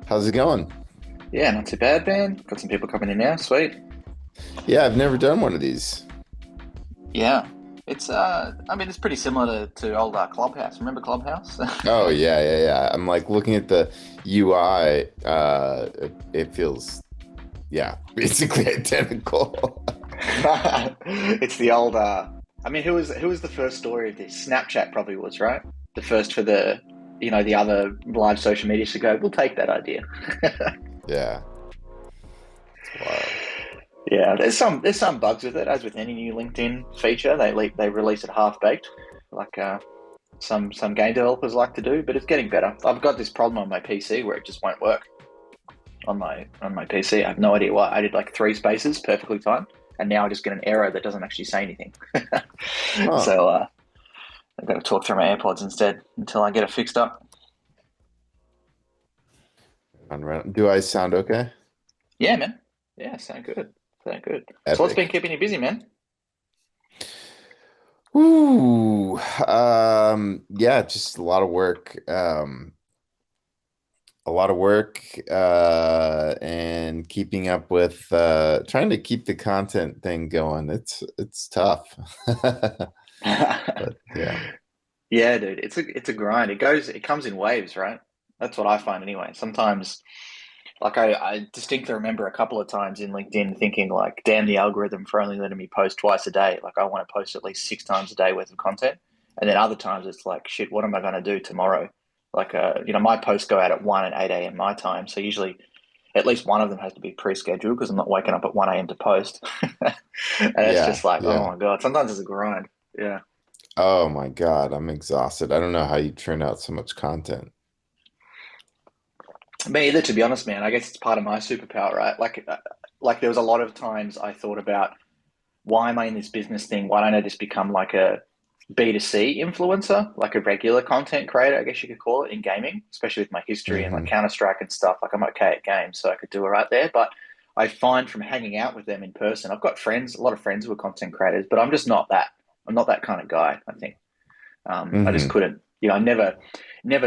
How's it going? Yeah, not too bad, man. Got some people coming in now. Sweet. Yeah, I've never done one of these. Yeah. It's pretty similar to old Clubhouse. Remember Clubhouse? Oh yeah, yeah, yeah. I'm like looking at the UI. It feels, yeah, basically identical. It's the old who was the first story of this? Snapchat probably was, right? The first for the other live social media to go, we'll take that idea. Yeah, it's wild. Yeah, there's some bugs with it, as with any new LinkedIn feature. They release it half baked, like some game developers like to do, but it's getting better. I've got this problem on my PC where it just won't work on my PC. I have no idea why. I did like three spaces perfectly timed, and now I just get an error that doesn't actually say anything. Huh. So I've got to talk through my AirPods instead until I get it fixed up. Do I sound okay? Yeah, man. Yeah, sound good. Sound good. So what's been Epic. keeping you busy, man? Ooh, yeah, just a lot of work. A lot of work, and keeping up with trying to keep the content thing going. It's tough. But yeah. Yeah, dude, it's a grind. It comes in waves, right? That's what I find anyway. Sometimes, like I distinctly remember a couple of times in LinkedIn thinking like, damn the algorithm for only letting me post twice a day. Like I want to post at least six times a day worth of content. And then other times it's like, shit, what am I going to do tomorrow? Like, my posts go out at 1 and 8 a.m. my time. So usually at least one of them has to be pre-scheduled because I'm not waking up at 1 a.m. to post. And it's Yeah, just like, oh yeah. my God, sometimes it's a grind. Yeah. Oh my God, I'm exhausted. I don't know how you churn out so much content. Me either, to be honest, man. I guess it's part of my superpower, right? Like there was a lot of times I thought about why am I in this business thing? Why don't I just become like a B2C influencer, like a regular content creator, I guess you could call it in gaming, especially with my history and like Hmm. Counter-Strike and stuff. Like I'm okay at games, so I could do it right there. But I find from hanging out with them in person, I've got friends, a lot of friends who are content creators, but I'm just not that. I'm not that kind of guy, I think. I just Hmm. couldn't, I never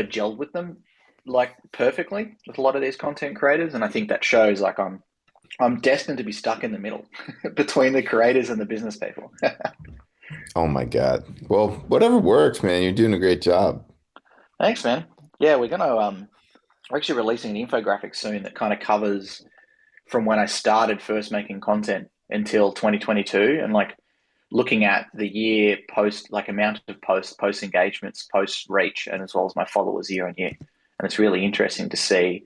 gelled with them like perfectly with a lot of these content creators. And I think that shows like I'm destined to be stuck in the middle between the creators and the business people. Oh my God. Well, whatever works, man. You're doing a great job. Thanks, man. Yeah, we're actually releasing an infographic soon that kind of covers from when I started first making content until 2022 and like looking at the year post, like amount of posts, post engagements, post reach, and as well as my followers year on year. And it's really interesting to see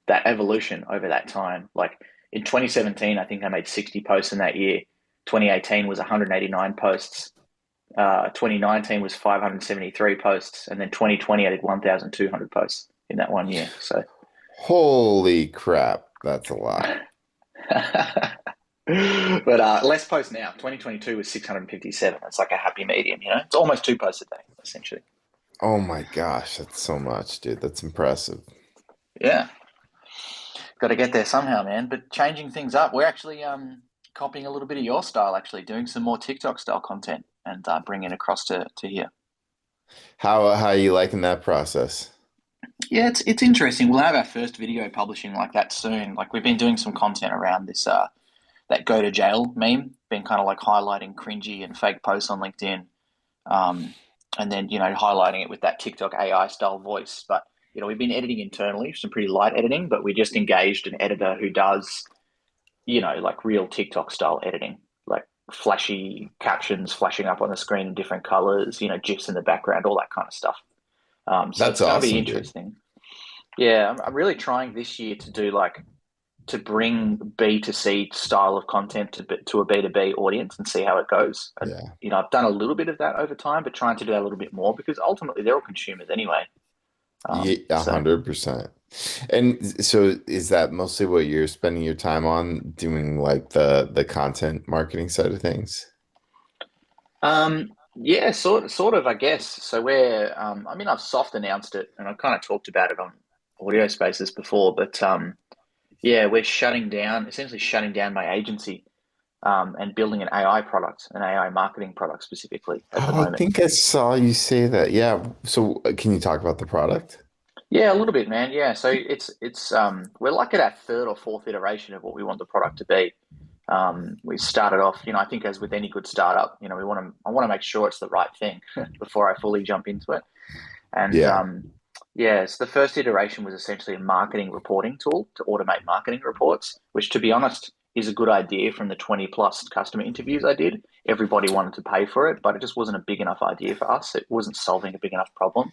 that evolution over that time. Like in 2017, I think I made 60 posts in that year. 2018 was 189 posts. 2019 was 573 posts, and then 2020 I did 1,200 posts in that one year. So, Holy crap. That's a lot. but less posts now. 2022 was 657. It's like a happy medium, It's almost two posts a day, essentially. Oh my gosh, that's so much, dude. That's impressive. Yeah, got to get there somehow, man. But changing things up, we're actually copying a little bit of your style, actually doing some more TikTok style content and bringing it across to here. How are you liking that process? Yeah, it's interesting. We'll have our first video publishing like that soon. Like we've been doing some content around this that go to jail meme, been kind of like highlighting cringy and fake posts on LinkedIn, um, and then highlighting it with that TikTok AI style voice. But we've been editing internally, some pretty light editing, but we just engaged an editor who does like real TikTok style editing, like flashy captions flashing up on the screen in different colors, gifs in the background, all that kind of stuff. So That's it's going to be awesome, dude. interesting. Yeah, I'm really trying this year to do like to bring B2C style of content to a B2B audience and see how it goes. And Yeah. I've done a little bit of that over time, but trying to do that a little bit more because ultimately they're all consumers anyway. Yeah, a So hundred percent. And so is that mostly what you're spending your time on doing like the content marketing side of things? yeah, sort of, I guess. So I've soft announced it and I've kind of talked about it on audio spaces before, but yeah, we're essentially shutting down my agency and building an AI product, an AI marketing product specifically at the Oh, I moment. think I saw you say that. Yeah. So can you talk about the product? Yeah, a little bit, man. Yeah, so it's we're like at our third or fourth iteration of what we want the product to be. We started off, I think as with any good startup, I want to make sure it's the right thing before I fully jump into it. And Yeah. yeah, so the first iteration was essentially a marketing reporting tool to automate marketing reports, which to be honest is a good idea from the 20 plus customer interviews I did. Everybody wanted to pay for it, but it just wasn't a big enough idea for us. It wasn't solving a big enough problem.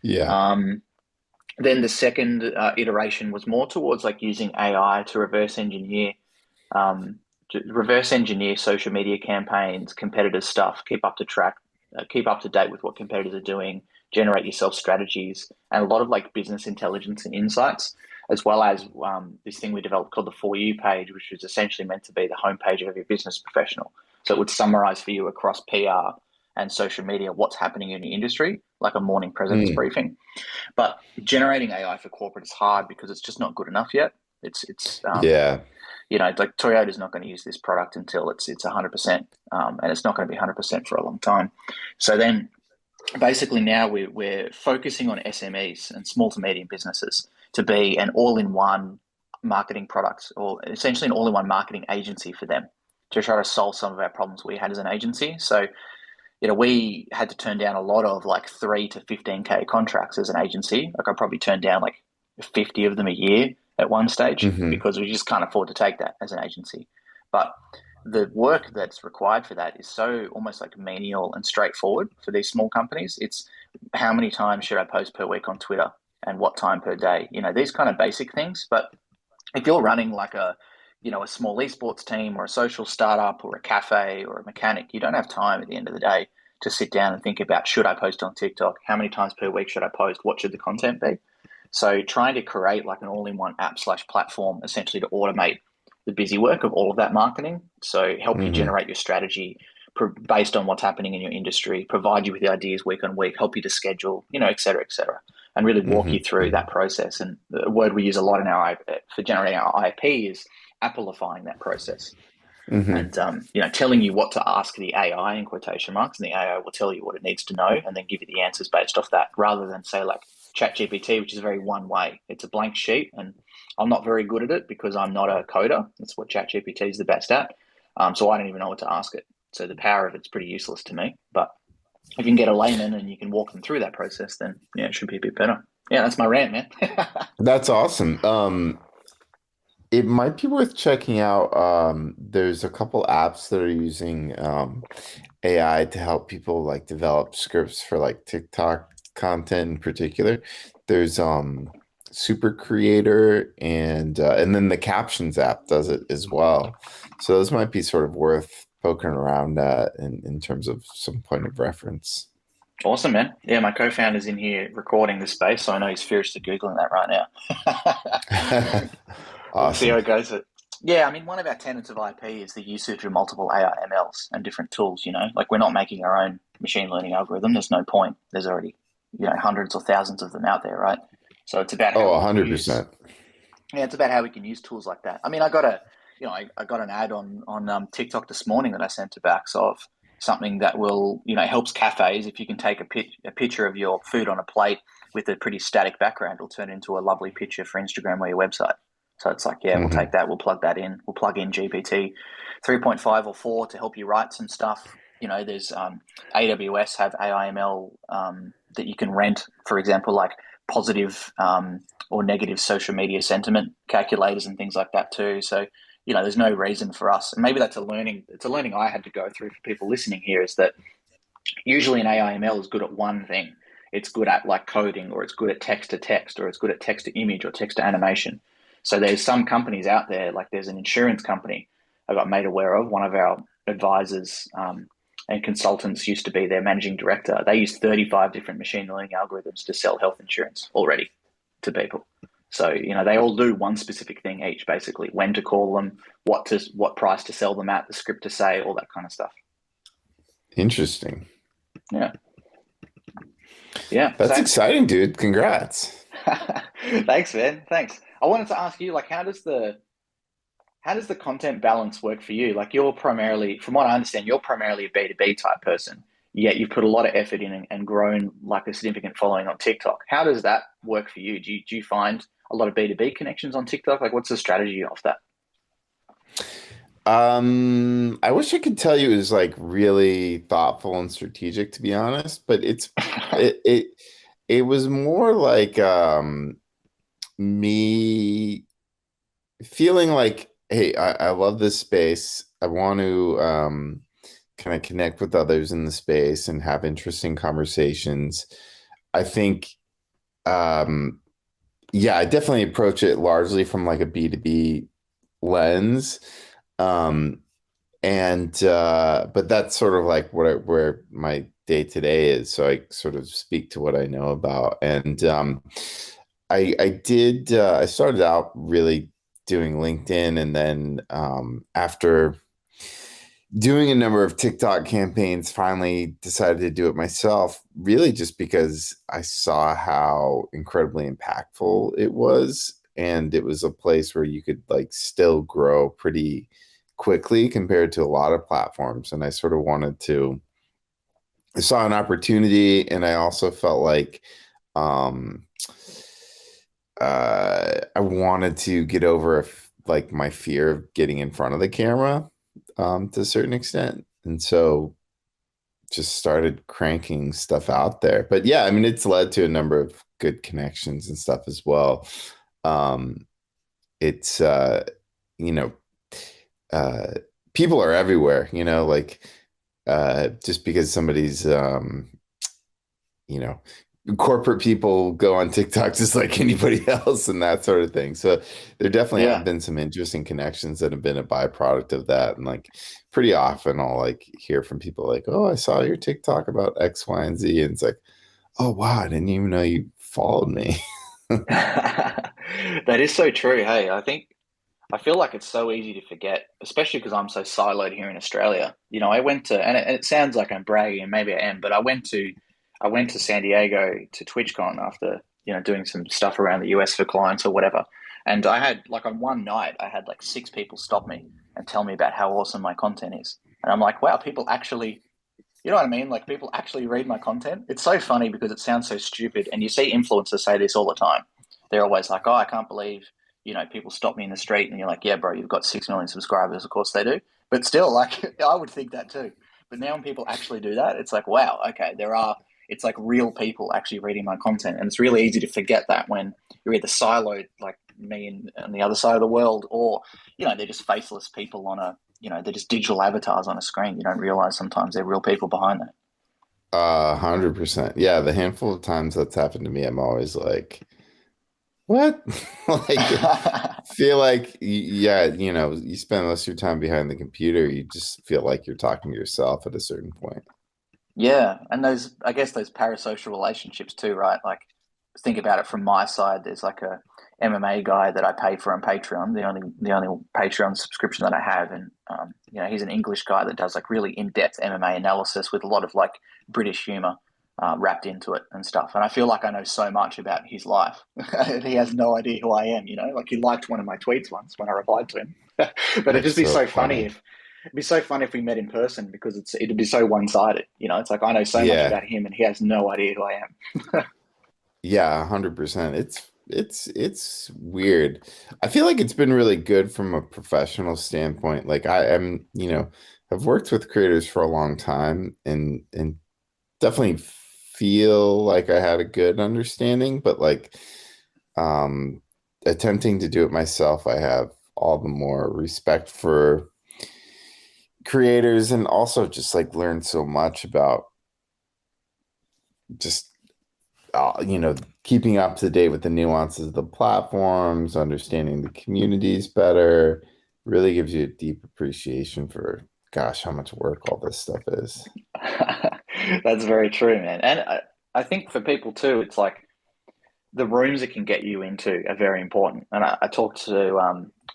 Yeah. Um, then the second iteration was more towards like using AI to um, reverse engineer social media campaigns, competitor stuff, keep up to date with what competitors are doing, generate yourself strategies, and a lot of like business intelligence and insights, as well as this thing we developed called the For You page, which was essentially meant to be the homepage of every business professional. So it would summarize for you across PR and social media what's happening in the industry, like a morning president's Mm. briefing. But generating AI for corporate is hard because it's just not good enough yet. It's Yeah. like Toyota's not going to use this product until it's 100%, and it's not going to be 100% for a long time. So then, basically, now we're focusing on SMEs and small to medium businesses to be an all-in-one marketing product, or essentially an all-in-one marketing agency for them to try to solve some of our problems we had as an agency. So we had to turn down a lot of like 3 to 15K contracts as an agency. Like I probably turned down like 50 of them a year at one stage Hmm. because we just can't afford to take that as an agency. But the work that's required for that is so almost like menial and straightforward for these small companies. It's how many times should I post per week on Twitter and what time per day? These kind of basic things. But if you're running like a small esports team or a social startup or a cafe or a mechanic, you don't have time at the end of the day to sit down and think about, should I post on TikTok? How many times per week should I post? What should the content be? So trying to create like an all-in-one app slash platform essentially to automate the busy work of all of that marketing. So help you Hmm. generate your strategy based on what's happening in your industry, provide you with the ideas week on week, help you to schedule, et cetera, et cetera, and really walk Hmm. you through Hmm. that process. And the word we use a lot for generating our IP is Applifying that process. Hmm. And telling you what to ask the AI in quotation marks, and the AI will tell you what it needs to know, and then give you the answers based off that, rather than say like ChatGPT, which is very one way. It's a blank sheet, and I'm not very good at it because I'm not a coder. That's what ChatGPT is the best at. So I don't even know what to ask it. So the power of it's pretty useless to me. But if you can get a layman and you can walk them through that process, then yeah, it should be a bit better. Yeah, that's my rant, man. That's awesome. It might be worth checking out. There's a couple apps that are using AI to help people like develop scripts for like TikTok content in particular. There's Super Creator and then the Captions app does it as well. So those might be sort of worth poking around at in terms of some point of reference. Awesome, man. Yeah, my co-founder's in here recording the space, so I know he's furiously Googling that right now. We'll see how Awesome. it goes. Yeah, I mean, one of our tenets of IP is the usage of multiple AI MLs and different tools, Like we're not making our own machine learning algorithm. There's no point. There's already, hundreds or thousands of them out there, right? So it's about how Oh, we can use 100%. yeah, it's about how we can use tools like that. I mean, I got an ad on TikTok this morning that I sent to Bax of something that will, helps cafes. If you can take a picture of your food on a plate with a pretty static background, it'll turn into a lovely picture for Instagram or your website. So it's like, yeah, we'll take Hmm. that, we'll plug that in, we'll plug in GPT 3.5 or 4 to help you write some stuff. There's AWS have AIML that you can rent, for example, like positive or negative social media sentiment calculators and things like that too. So, there's no reason for us. And maybe that's a learning. It's a learning I had to go through for people listening here. Is that usually an AIML is good at one thing. It's good at like coding, or it's good at text to text, or it's good at text to image, or text to animation. So there's some companies out there, like there's an insurance company I got made aware of. One of our advisors and consultants used to be their managing director. They use 35 different machine learning algorithms to sell health insurance already to people. So they all do one specific thing each, basically when to call them, what price to sell them at, the script to say, all that kind of stuff. Interesting. Yeah, yeah. That's So exciting, dude. Congrats. thanks, man. Thanks. I wanted to ask you, like, how does the content balance work for you? Like, you're primarily, from what I understand, you're primarily a B2B type person. yet you've put a lot of effort in and grown like a significant following on TikTok. How does that work for you? Do you find a lot of B2B connections on TikTok? Like, what's the strategy of that? I wish I could tell you it was like really thoughtful and strategic, to be honest, but it it, it was more like me feeling like, hey, I love this space. I want to kind of connect with others in the space and have interesting conversations. I think um yeah, I definitely approach it largely from like a B2B lens. Um, and but that's sort of like where my day to day is. So I sort of speak to what I know about. And I started out really doing LinkedIn, and then after doing a number of TikTok campaigns, finally decided to do it myself, really just because I saw how incredibly impactful it was. And it was a place where you could like still grow pretty quickly compared to a lot of platforms. And I sort of wanted to, I saw an opportunity, and I also felt like um, I wanted to get over like my fear of getting in front of the camera to a certain extent. And so just started cranking stuff out there. But yeah, I mean, it's led to a number of good connections and stuff as well. Um, it's, you know, uh, people are everywhere, like just because somebody's, you know, corporate people go on TikTok just like anybody else and that sort of thing. So there definitely have Yeah. been some interesting connections that have been a byproduct of that. And like pretty often I'll like hear from people like, oh, I saw your TikTok about X, Y, and Z. And it's like, oh wow, I didn't even know you followed me. That is so true. Hey, I feel like it's so easy to forget, especially because I'm so siloed here in Australia. I went to, and it sounds like I'm bragging, and maybe I am, but I went to San Diego to TwitchCon after, doing some stuff around the US for clients or whatever. And I had, like, on one night, I had like six people stop me and tell me about how awesome my content is. And I'm like, wow, people actually, you know what I mean? Like, people actually read my content. It's so funny because it sounds so stupid. And you see influencers say this all the time. They're always like, oh, I can't believe, people stop me in the street. And you're like, yeah, bro, you've got 6 million subscribers. Of course they do. But still, like, I would think that too. But now when people actually do that, it's like, wow, okay, it's like real people actually reading my content. And it's really easy to forget that when you're either siloed, like me and on the other side of the world, or, they're just faceless people they're just digital avatars on a screen. You don't realize sometimes they're real people behind that. 100%. Yeah, the handful of times that's happened to me, I'm always like, what? Like, feel like, yeah, you spend most of your time behind the computer. You just feel like you're talking to yourself at a certain point. Yeah, and I guess those parasocial relationships too, right? Like, think about it from my side. There's like a MMA guy that I pay for on Patreon, the only Patreon subscription that I have, and he's an English guy that does like really in-depth MMA analysis with a lot of like British humor wrapped into it and stuff. And I feel like I know so much about his life, and he has no idea who I am. Like he liked one of my tweets once when I replied to him, but it'd That's just be so so funny funny. if It'd be so fun if we met in person because it'd be so one sided. It's like I know so much Yeah. about him and he has no idea who I am. Yeah, 100%. It's weird. I feel like it's been really good from a professional standpoint. Like I am, I've worked with creators for a long time and definitely feel like I had a good understanding, but like um attempting to do it myself, I have all the more respect for creators, and also just like learn so much about just keeping up to date with the nuances of the platforms, understanding the communities better, really gives you a deep appreciation for, gosh, how much work all this stuff is. That's very true, man. And I think for people too, it's like the rooms it can get you into are very important. And I talked to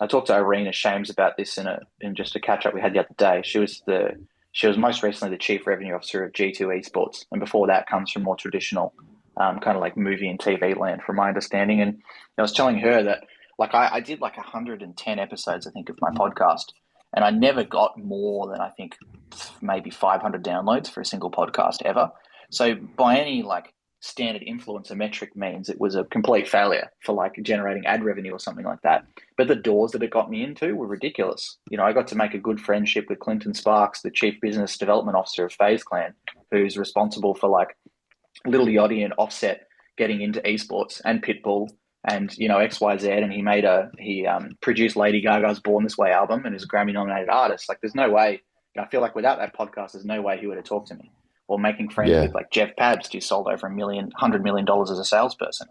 Irina Shames about this in just a catch up we had the other day. She was most recently the chief revenue officer of G2 Esports, and before that comes from more traditional kind of like movie and TV land, from my understanding. And I was telling her that like I did like 110 episodes, I think, of my podcast, and I never got more than I think maybe 500 downloads for a single podcast ever. So by any like standard influencer metric means it was a complete failure for like generating ad revenue or something like that. But the doors that it got me into were ridiculous. You know, I got to make a good friendship with Clinton Sparks, the chief business development officer of FaZe Clan, who's responsible for like Little Yachty and Offset getting into esports, and Pitbull and XYZ, and he produced Lady Gaga's Born This Way album and is a Grammy nominated artist. Like there's no way. I feel like without that podcast, there's no way he would have talked to me. Or making friends Yeah. with like Jeff Pabst, who sold over $100 million as a salesperson.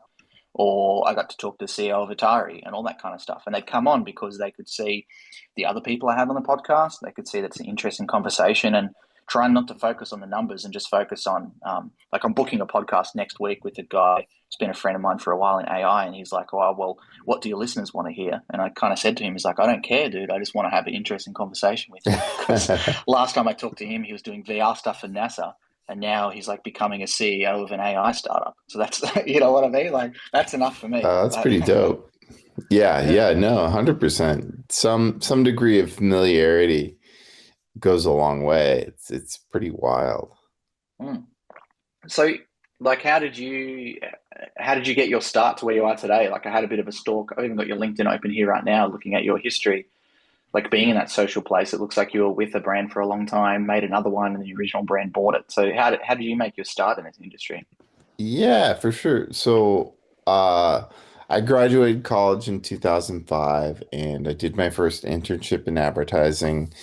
Or I got to talk to the CEO of Atari and all that kind of stuff. And they'd come on because they could see the other people I had on the podcast. They could see that's an interesting conversation, and trying not to focus on the numbers and just focus on, like I'm booking a podcast next week with a guy who's been a friend of mine for a while in AI. And he's like, oh, well, what do your listeners want to hear? And I kind of said to him, he's like, I don't care, dude. I just want to have an interesting conversation with you. Because last time I talked to him, he was doing VR stuff for NASA. And now he's like becoming a CEO of an AI startup. So that's, you know what I mean? Like that's enough for me. That's pretty dope. Yeah, Yeah. yeah, no, 100%. Some degree of familiarity goes a long way. It's pretty wild. Mm. So, like, how did you get your start to where you are today? Like, I had a bit of a stalk. I've even got your LinkedIn open here right now, looking at your history. Like being in that social place, it looks like you were with a brand for a long time, made another one, and the original brand bought it. So, how did you make your start in this industry? Yeah, for sure. So, I graduated college in 2005 and I did my first internship in advertising.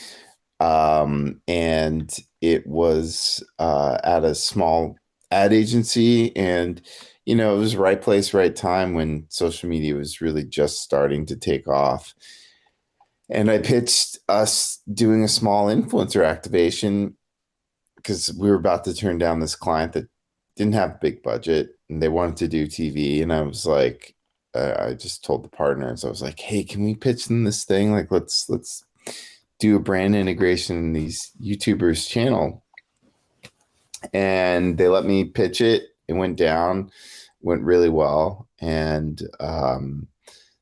And it was at a small ad agency, and it was right place, right time when social media was really just starting to take off. And I pitched us doing a small influencer activation because we were about to turn down this client that didn't have a big budget and they wanted to do TV. And I was like, I just told the partners, I was like, hey, can we pitch them this thing? Like, let's do a brand integration in these YouTubers channel. And they let me pitch it. It went down, went really well. And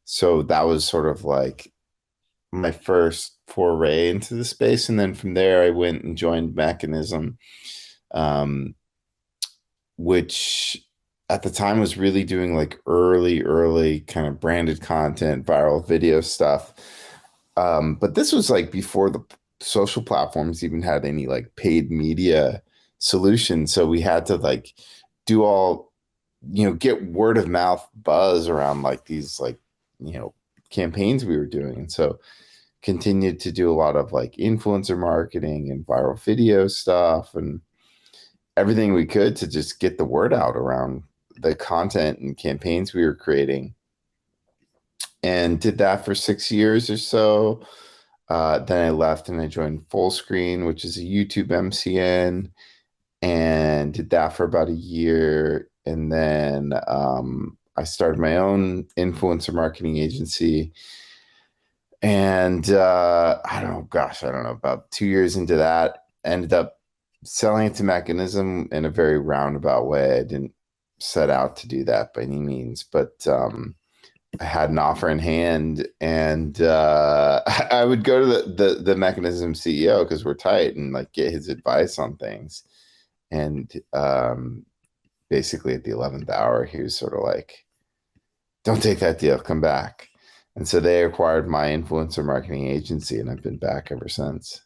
so that was sort of like my first foray into the space. And then from there, I went and joined Mechanism, um, which at the time was really doing like early kind of branded content, viral video stuff. But this was like before the social platforms even had any like paid media solution. So we had to like do all, get word of mouth buzz around like these like, campaigns we were doing. And so continued to do a lot of like influencer marketing and viral video stuff and everything we could to just get the word out around the content and campaigns we were creating, and did that for 6 years or so. Then I left and I joined Fullscreen, which is a YouTube MCN, and did that for about a year. And then I started my own influencer marketing agency. And I don't know, about 2 years into that, ended up selling it to Mechanism in a very roundabout way. I didn't set out to do that by any means, but I had an offer in hand, and I would go to the Mechanism CEO because we're tight and like get his advice on things. And basically at the 11th hour, he was sort of like, "Don't take that deal, come back." And so they acquired my influencer marketing agency, and I've been back ever since.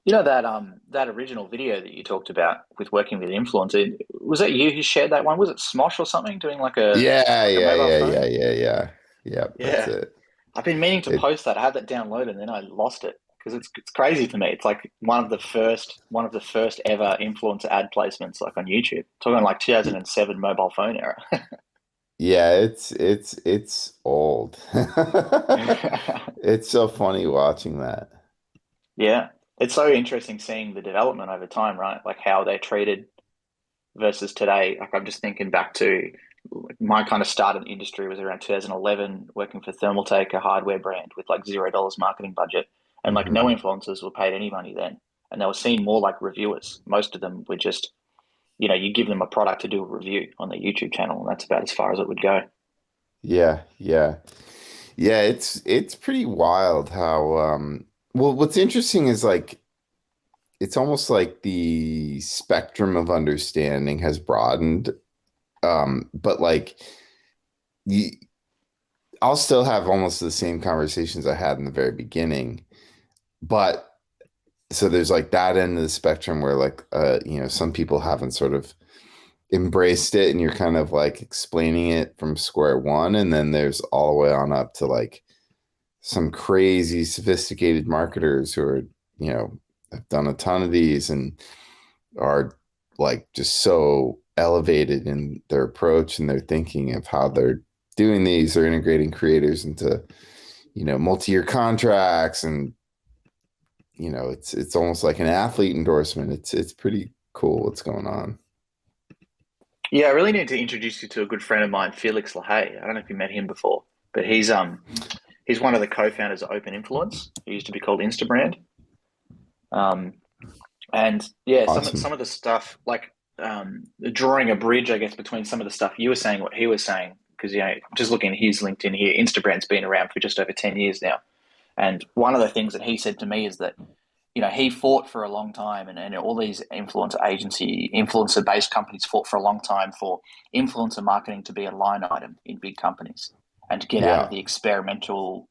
You know that original video that you talked about with working with an influencer, was that you who shared that one? Was it Smosh or something doing Yeah, like a yeah, mobile yeah, yeah, phone? yeah, yeah. Yeah, that's Yeah. it. I've been meaning to It post that. I had that downloaded and then I lost it because it's crazy to me. It's like one of the first ever influencer ad placements like on YouTube. Talking like 2007 mobile phone era. Yeah, it's old. It's so funny watching that. Yeah. It's so interesting seeing the development over time, right? Like how they're treated versus today. Like I'm just thinking back to my kind of start in the industry was around 2011, working for Thermaltake, a hardware brand with like $0 marketing budget, and like no Mhm. influencers were paid any money then, and they were seen more like reviewers. Most of them were just, you give them a product to do a review on their YouTube channel, and that's about as far as it would go. Yeah, yeah. Yeah, it's pretty wild how well what's interesting is like it's almost like the spectrum of understanding has broadened. But like you, I'll still have almost the same conversations I had in the very beginning. But so there's like that end of the spectrum where like some people haven't sort of embraced it and you're kind of like explaining it from square one. And then there's all the way on up to like some crazy sophisticated marketers who are, you know, have done a ton of these and are like just so elevated in their approach and their thinking of how they're doing these or integrating creators into, multi-year contracts. And it's almost like an athlete endorsement. It's pretty cool what's going on. Yeah, I really need to introduce you to a good friend of mine, Felix Lahaye. I don't know if you met him before, but he's one of the co-founders of Open Influence. He used to be called Instabrand. Um, and yeah, some Awesome. of the stuff like drawing a bridge, I guess, between some of the stuff you were saying, what he was saying, because just looking at his LinkedIn here, Instabrand's been around for just over 10 years now. And one of the things that he said to me is that he fought for a long time, and all these influencer based companies fought for a long time for influencer marketing to be a line item in big companies and to get out of Yeah. the experiential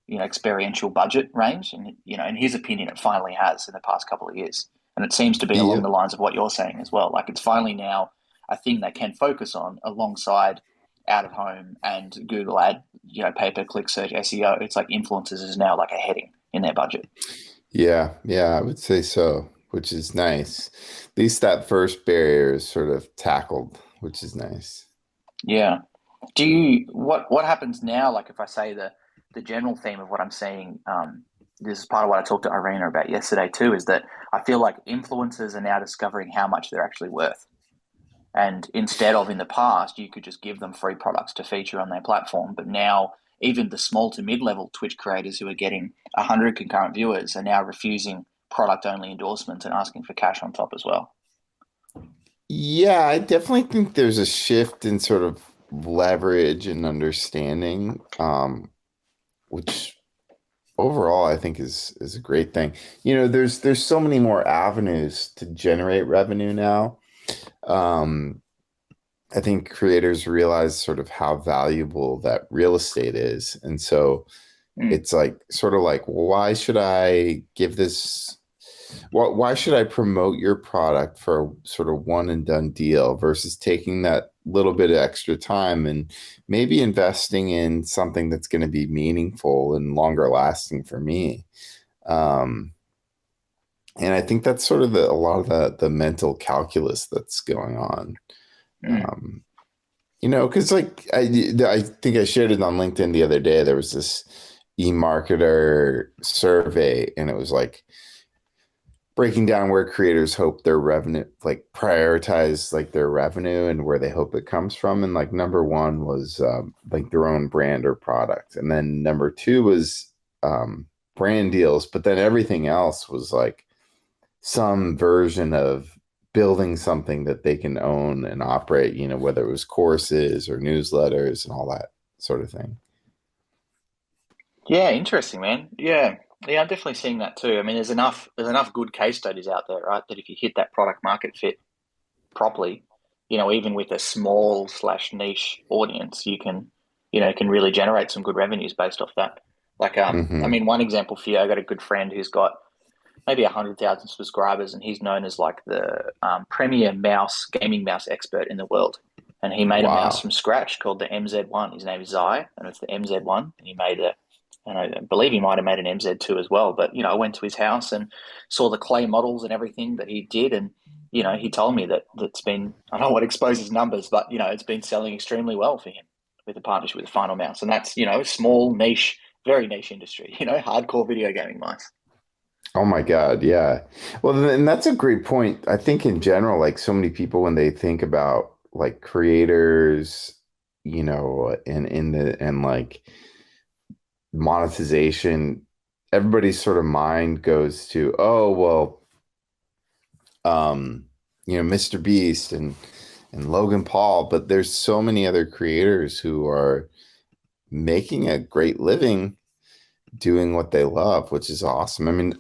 budget range. And, in his opinion, it finally has in the past couple of years. And it seems to be along Yeah. the lines of what you're saying as well. Like it's finally now a thing they can focus on alongside out of home and Google ad, pay per click search SEO. It's like influencers is now like a heading in their budget. Yeah. Yeah. I would say so, which is nice. At least that first barrier is sort of tackled, which is nice. Yeah. Do you what happens now? Like if I say the general theme of what I'm saying, this is part of what I talked to Irina about yesterday too, is that I feel like influencers are now discovering how much they're actually worth. And instead of in the past, you could just give them free products to feature on their platform. But now even the small to mid-level Twitch creators who are getting 100 concurrent viewers are now refusing product only endorsements and asking for cash on top as well. Yeah, I definitely think there's a shift in sort of leverage and understanding, which overall I think is a great thing. There's so many more avenues to generate revenue now. Um, I think creators realize sort of how valuable that real estate is. And so Mm, it's like sort of like, well, why should I give this why should I promote your product for a sort of one and done deal versus taking that little bit of extra time and maybe investing in something that's going to be meaningful and longer lasting for me? Um, and I think that's sort of a lot of the mental calculus that's going on. mm. Um, because like I think I shared it on LinkedIn the other day. There was this e-marketer survey, and it was like breaking down where creators hope their revenue, like prioritize like their revenue and where they hope it comes from. And like number one was like their own brand or product, and then number two was um, brand deals. But then everything else was like some version of building something that they can own and operate, whether it was courses or newsletters and all that sort of thing. Yeah, interesting, man. Yeah, I'm definitely seeing that too. I mean, there's enough good case studies out there, right? That if you hit that product market fit properly, even with a small slash niche audience, can really generate some good revenues based off that. Like, I Hmm. mean, one example for you, I got a good friend who's got maybe 100,000 subscribers, and he's known as like the premier gaming mouse expert in the world. And he made a mouse Wow. from scratch called the MZ1. His name is Zai, and it's the MZ1. And he made it, and I believe he might have made an MZ2 as well. But I went to his house and saw the clay models and everything that he did, and he told me that that's been, I don't know what exposes numbers, but it's been selling extremely well for him with a partnership with the Final Mouse, and that's a small niche, very niche industry. Hardcore video gaming mice. Oh my God, yeah. Well, and that's a great point. I think in general, like so many people when they think about like creators, in the and like monetization, everybody's sort of mind goes to, oh, well, Mr. Beast and Logan Paul, but there's so many other creators who are making a great living doing what they love, which is awesome. I mean,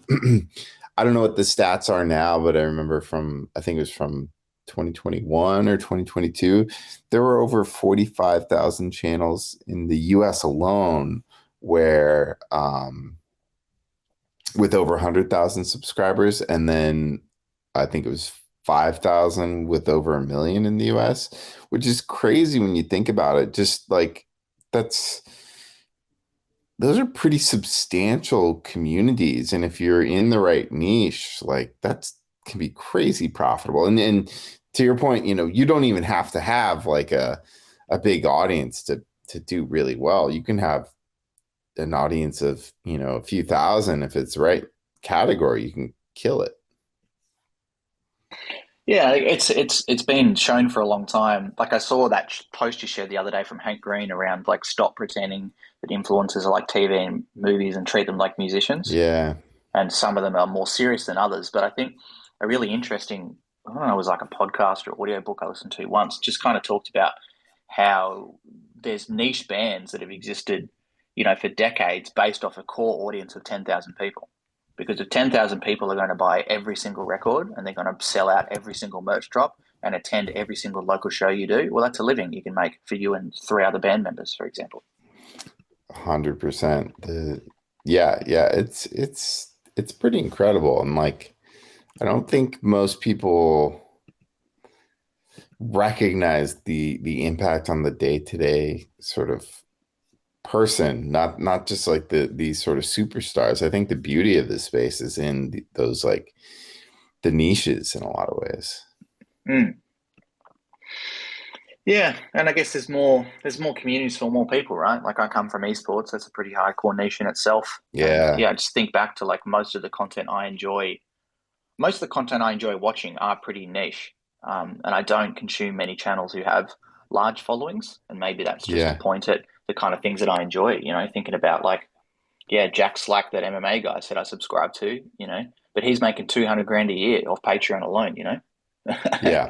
I don't know what the stats are now, but I remember from, I think it was from 2021 or 2022, there were over 45,000 channels in the US alone where, with over 100,000 subscribers. And then I think it was 5,000 with over a million in the US, which is crazy when you think about it. Just like that's, those are pretty substantial communities. And if you're in the right niche, like that's can be crazy profitable. And to your point, you don't even have to have like a big audience to do really well. You can have an audience of, a few thousand. If it's the right category, you can kill it. Yeah, it's been shown for a long time. Like I saw that post you shared the other day from Hank Green around like stop pretending that influencers are like TV and movies and treat them like musicians. Yeah. And some of them are more serious than others. But I think a really interesting, I don't know, it was like a podcast or audio book I listened to once, just kind of talked about how there's niche bands that have existed, for decades based off a core audience of 10,000 people. Because if 10,000 people are going to buy every single record and they're going to sell out every single merch drop and attend every single local show you do, well, that's a living you can make for you and three other band members, for example. 100%. Yeah, it's pretty incredible. And like, I don't think most people recognize the impact on the day-to-day sort of person, not just like these sort of superstars. I think the beauty of this space is in those like the niches in a lot of ways. Mm. Yeah, and I guess there's more communities for more people, right? Like I come from esports, that's a pretty hardcore niche in itself. And Yeah, yeah, I just think back to like most of the content I enjoy watching are pretty niche. And I don't consume many channels who have large followings, and maybe that's just to yeah, point at the kind of things that I enjoy, thinking about like, yeah, Jack Slack, that MMA guy said I subscribe to, but he's making 200 grand a year off Patreon alone. yeah.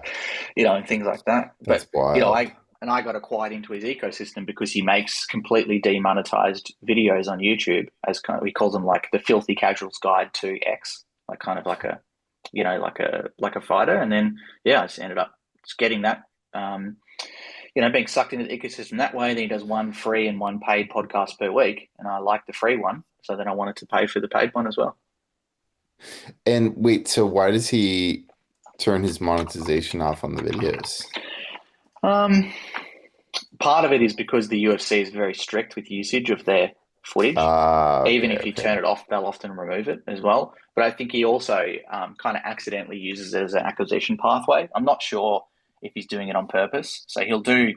And things like that. But That's wild. I got acquired into his ecosystem because he makes completely demonetized videos on YouTube, as kind of he calls them like the filthy casuals guide to X, like kind of like a like a fighter. And then yeah, I just ended up just getting that. Being sucked into the ecosystem that way. Then he does one free and one paid podcast per week, and I like the free one, so then I wanted to pay for the paid one as well. And wait, so why does he turn his monetization off on the videos? Um, Part of it is because the UFC is very strict with usage of their footage. Ah, Even okay, if you okay. turn it off, they'll often remove it as well. But I think he also kind of accidentally uses it as an acquisition pathway. I'm not sure if he's doing it on purpose. So he'll do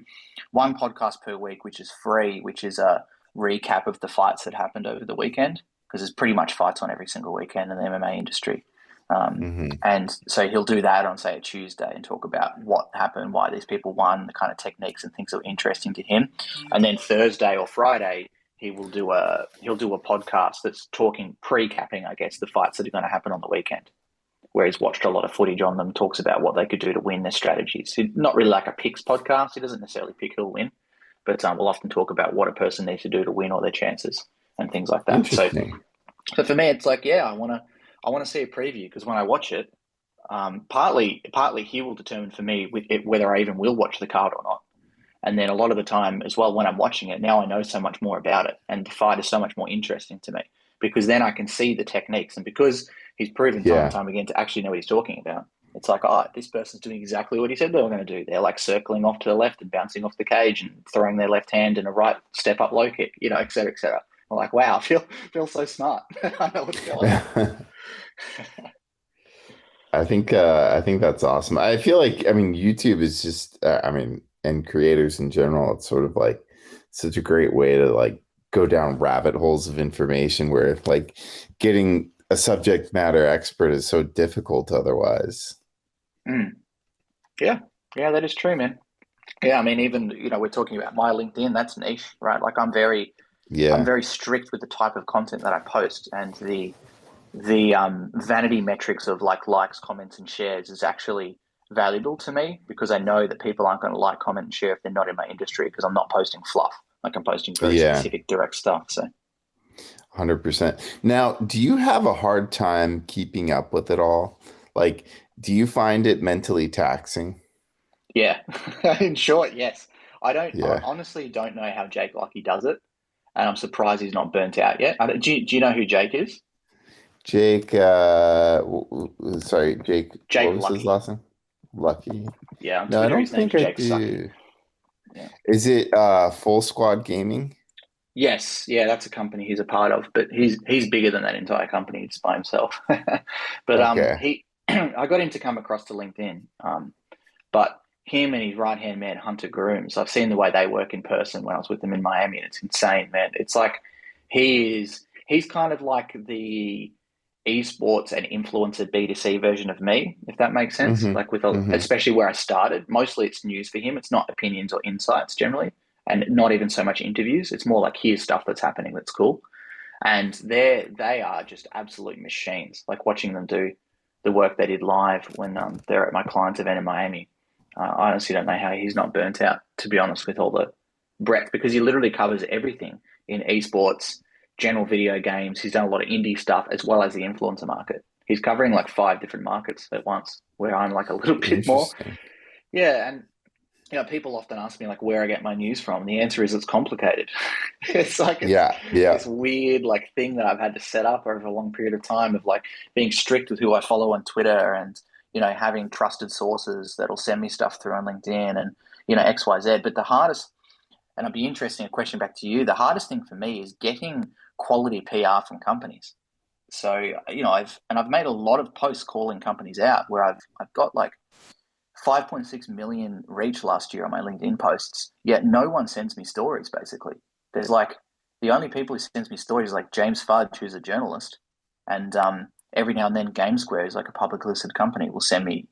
one podcast per week, which is free, which is a recap of the fights that happened over the weekend, because there's pretty much fights on every single weekend in the MMA industry. Hmm. And so he'll do that on, say, a Tuesday and talk about what happened, why these people won, the kind of techniques and things that were interesting to him. And then Thursday or Friday, he'll do a podcast that's talking pre-capping, I guess, the fights that are going to happen on the weekend, where he's watched a lot of footage on them, talks about what they could do to win, their strategies. Not really like a picks podcast. He doesn't necessarily pick who'll win, but we'll often talk about what a person needs to do to win or their chances and things like that. So, Interesting. so for me, it's like, yeah, I want to see a preview because when I watch it, partly he will determine for me whether I even will watch the card or not. And then a lot of the time as well, when I'm watching it, now I know so much more about it, and the fight is so much more interesting to me because then I can see the techniques, and because he's proven time and Yeah. time again to actually know what he's talking about. It's like, oh, this person's doing exactly what he said they were going to do. They're like circling off to the left and bouncing off the cage and throwing their left hand in a right step up low kick, et cetera, et cetera. I'm like, wow, I feel so smart. I know what's going on. I think that's awesome. I feel like, I mean, YouTube is just, I mean, and creators in general, it's sort of like such a great way to like go down rabbit holes of information where like getting a subject matter expert is so difficult otherwise. Mm, yeah, yeah, that is true, man. Yeah, I mean, even we're talking about my LinkedIn. That's niche, right? Like I'm Yeah. very strict with the type of content that I post, and the vanity metrics of like likes, comments, and shares is actually valuable to me because I know that people aren't going to like, comment, and share if they're not in my industry because I'm not posting fluff. Like I'm posting very Yeah, specific direct stuff. So 100%. Now, do you have a hard time keeping up with it all? Like, do you find it mentally taxing? yeah, in short, yes. I Yeah. honestly don't know how Jake Lucky does it, and I'm surprised he's not burnt out yet. Do you know who Jake is? Jake, sorry, Jake, what Jake was his Lucky. last name? Lucky. Yeah, on No, I Twitter don't his name's think I Jake Sucky. do. Yeah. Is it Full Squad Gaming? Yes, yeah, that's a company he's a part of, but he's bigger than that entire company. It's by himself. But Okay. he I got him to come across to LinkedIn. But him and his right hand man Hunter Grooms, I've seen the way they work in person when I was with them in Miami, and it's insane, man. It's like he's kind of like the esports and influencer B2C version of me, if that makes sense. Mm-hmm. Like Mm-hmm. especially where I started, mostly it's news for him. It's not opinions or insights generally, and not even so much interviews. It's more like here's stuff that's happening that's cool. And they are just absolute machines. Like watching them do the work they did live when they're at my client's event in Miami. I honestly don't know how he's not burnt out, to be honest, with all the breadth, because he literally covers everything in esports, general video games. He's done a lot of indie stuff as well as the influencer market. He's covering like five different markets at once, where I'm like a little bit more. Interesting. Yeah, and people often ask me like where I get my news from. And the answer is it's complicated. It's like it's Yeah, yeah. this weird like thing that I've had to set up over a long period of time of like being strict with who I follow on Twitter and having trusted sources that'll send me stuff through on LinkedIn and XYZ. But the hardest, and I'd be interesting a question back to you. The hardest thing for me is getting quality PR from companies. So I've made a lot of posts calling companies out where I've got like 5.6 million reach last year on my LinkedIn posts, yet no one sends me stories basically. There's like the only people who sends me stories is like James Fudge, who's a journalist, and every now and then Game Square is like a public listed company will send me,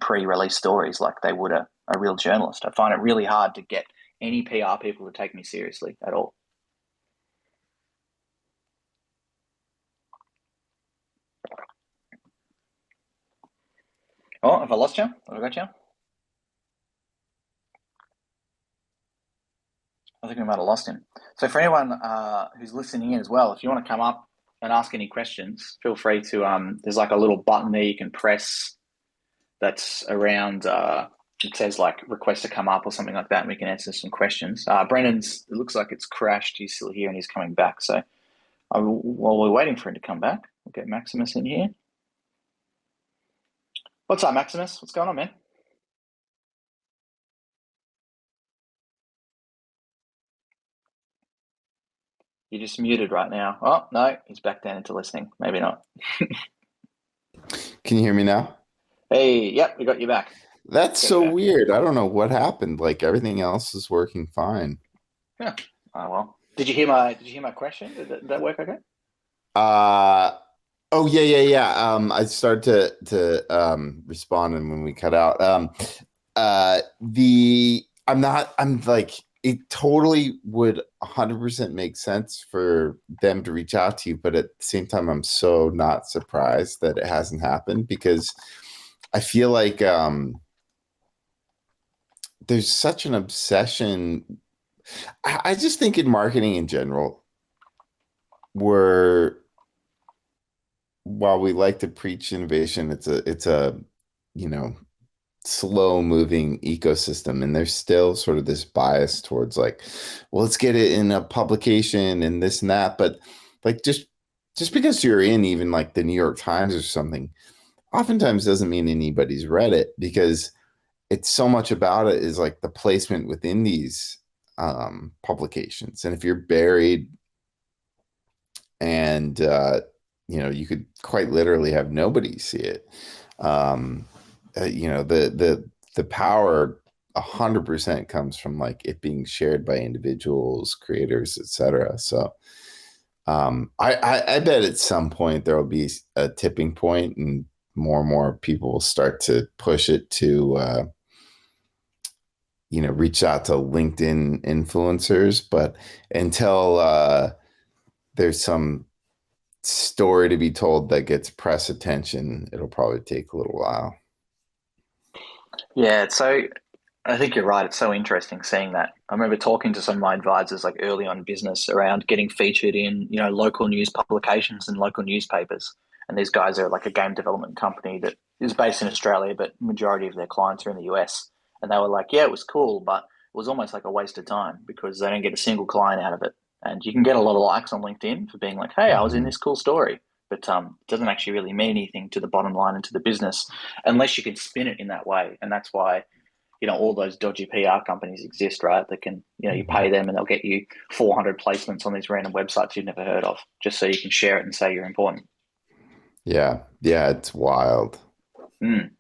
pre-release stories like they would a real journalist. I find it really hard to get any PR people to take me seriously at all. Oh, have I lost you? Have I got you? I think we might have lost him. So for anyone who's listening in as well, if you want to come up and ask any questions, feel free to. There's like a little button there you can press that's around. It says like request to come up or something like that, and we can answer some questions. Brennan's. It looks like it's crashed. He's still here and he's coming back. So while we're waiting for him to come back, we'll get Maximus in here. What's up, Maximus? What's going on, man? You're just muted right now. Oh no, he's back down into listening. Maybe not. Can you hear me now? Hey, yep, we got you back. That's Got you so back. weird. I don't know what happened. Like everything else is working fine. Yeah. Oh well. Did you hear my question? Did that work okay? Uh oh yeah, yeah, yeah. I started to respond and when we cut out. The I'm like it totally would 100% make sense for them to reach out to you, but at the same time I'm so not surprised that it hasn't happened because I feel like there's such an obsession. I just think in marketing in general, we're while we like to preach innovation, it's a you know slow moving ecosystem, and there's still sort of this bias towards like, well, let's get it in a publication and this and that, but like just because you're in even like the New York Times or something, oftentimes doesn't mean anybody's read it because it's so much about it is like the placement within these publications, and if you're buried and you could quite literally have nobody see it. Um, the power 100% comes from like it being shared by individuals, creators, etc. So I bet at some point there will be a tipping point, and more and more people will start to push it to reach out to LinkedIn influencers. But until there's some story to be told that gets press attention, it'll probably take a little while. Yeah, so I think you're right. It's so interesting seeing that. I remember talking to some of my advisors like early on in business around getting featured in, local news publications and local newspapers. And these guys are like a game development company that is based in Australia, but majority of their clients are in the US. And they were like, yeah, it was cool, but it was almost like a waste of time because they don't get a single client out of it. And you can get a lot of likes on LinkedIn for being like, hey, I was in Mhm. this cool story. But it doesn't actually really mean anything to the bottom line and to the business unless you can spin it in that way. And that's why all those dodgy PR companies exist, right? That can, you Mhm. pay them and they'll get you 400 placements on these random websites you've never heard of, just so you can share it and say you're important. Yeah. Yeah. It's wild. Mm.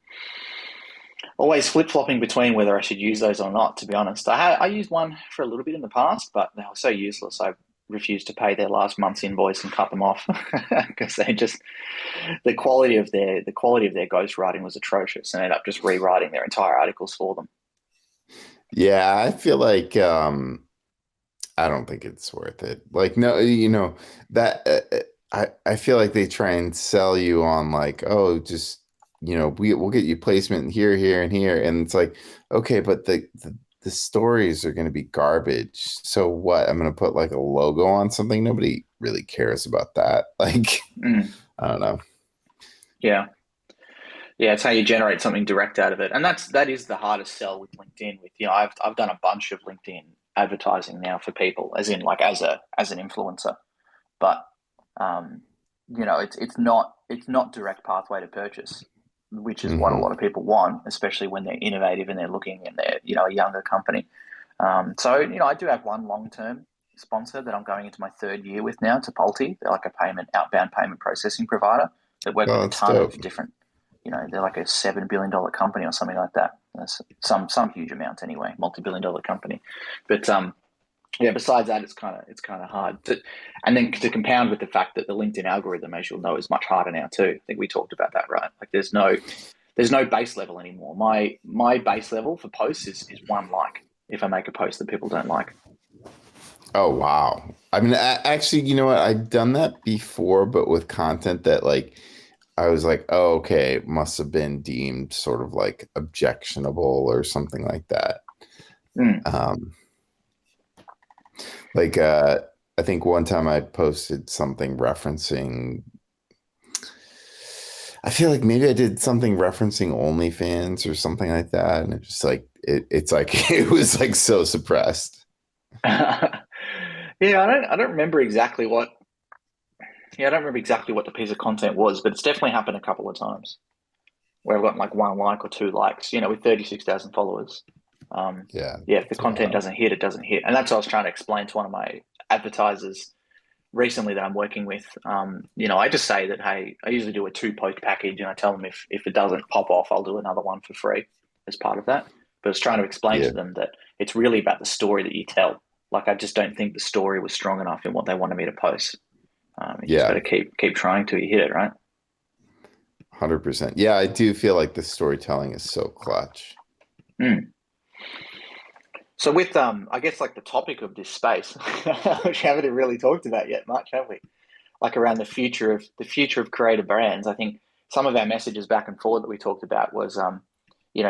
Always flip flopping between whether I should use those or not. To be honest, I used one for a little bit in the past, but they were so useless. I refused to pay their last month's invoice and cut them off because they just the quality of their ghostwriting was atrocious, and ended up just rewriting their entire articles for them. Yeah. I feel like, I don't think it's worth it. Like, no, that I feel like they try and sell you on like, oh, just we'll get you placement here, here, and here, and it's like, okay, but the stories are going to be garbage. So what? I'm going to put like a logo on something. Nobody really cares about that. Like, Mm. I don't know. Yeah. Yeah, it's how you generate something direct out of it, and that is the hardest sell with LinkedIn. With I've done a bunch of LinkedIn advertising now for people, as in like as an influencer, but um, it's not direct pathway to purchase, which is what a Hmm. lot of people want, especially when they're innovative and they're looking and they're a younger company. So I do have one long term sponsor that I'm going into my third year with now. It's a Pulte. They're like a outbound payment processing provider that work with Oh, a that's ton dope. of different. They're like a $7 billion company or something like that. That's some huge amount anyway, multi-billion-dollar company. But yeah, besides that, it's kind of hard to, and then to compound with the fact that the LinkedIn algorithm, as you'll know, is much harder now too. I think we talked about that, right? Like there's no base level anymore. My base level for posts is one like if I make a post that people don't like. Oh, wow. I mean, actually, you know what? I've done that before, but with content that like I was like, oh, okay, it must have been deemed sort of like objectionable or something like that. Mm. Um, like I think one time I posted something referencing I feel like maybe I did something referencing OnlyFans or something like that. And it's like it was like so suppressed. Yeah, I don't remember exactly what. Yeah, I don't remember exactly what the piece of content was, but it's definitely happened a couple of times where I've got like one like or two likes. With 36,000 followers. Yeah, Yeah, if the it's content wild. doesn't hit, it doesn't hit, and that's what I was trying to explain to one of my advertisers recently that I'm working with. I just say that, hey, I usually do a two post package, and I tell them if it doesn't pop off, I'll do another one for free as part of that. But I was trying to explain Yeah. to them that it's really about the story that you tell. Like I just don't think the story was strong enough in what they wanted me to post. You just got Yeah. to keep trying till you hit it, right? 100%. Yeah, I do feel like the storytelling is so clutch. Mm. So with I guess like the topic of this space, which we haven't really talked about yet much, have we? Like around the future of creative brands. I think some of our messages back and forward that we talked about was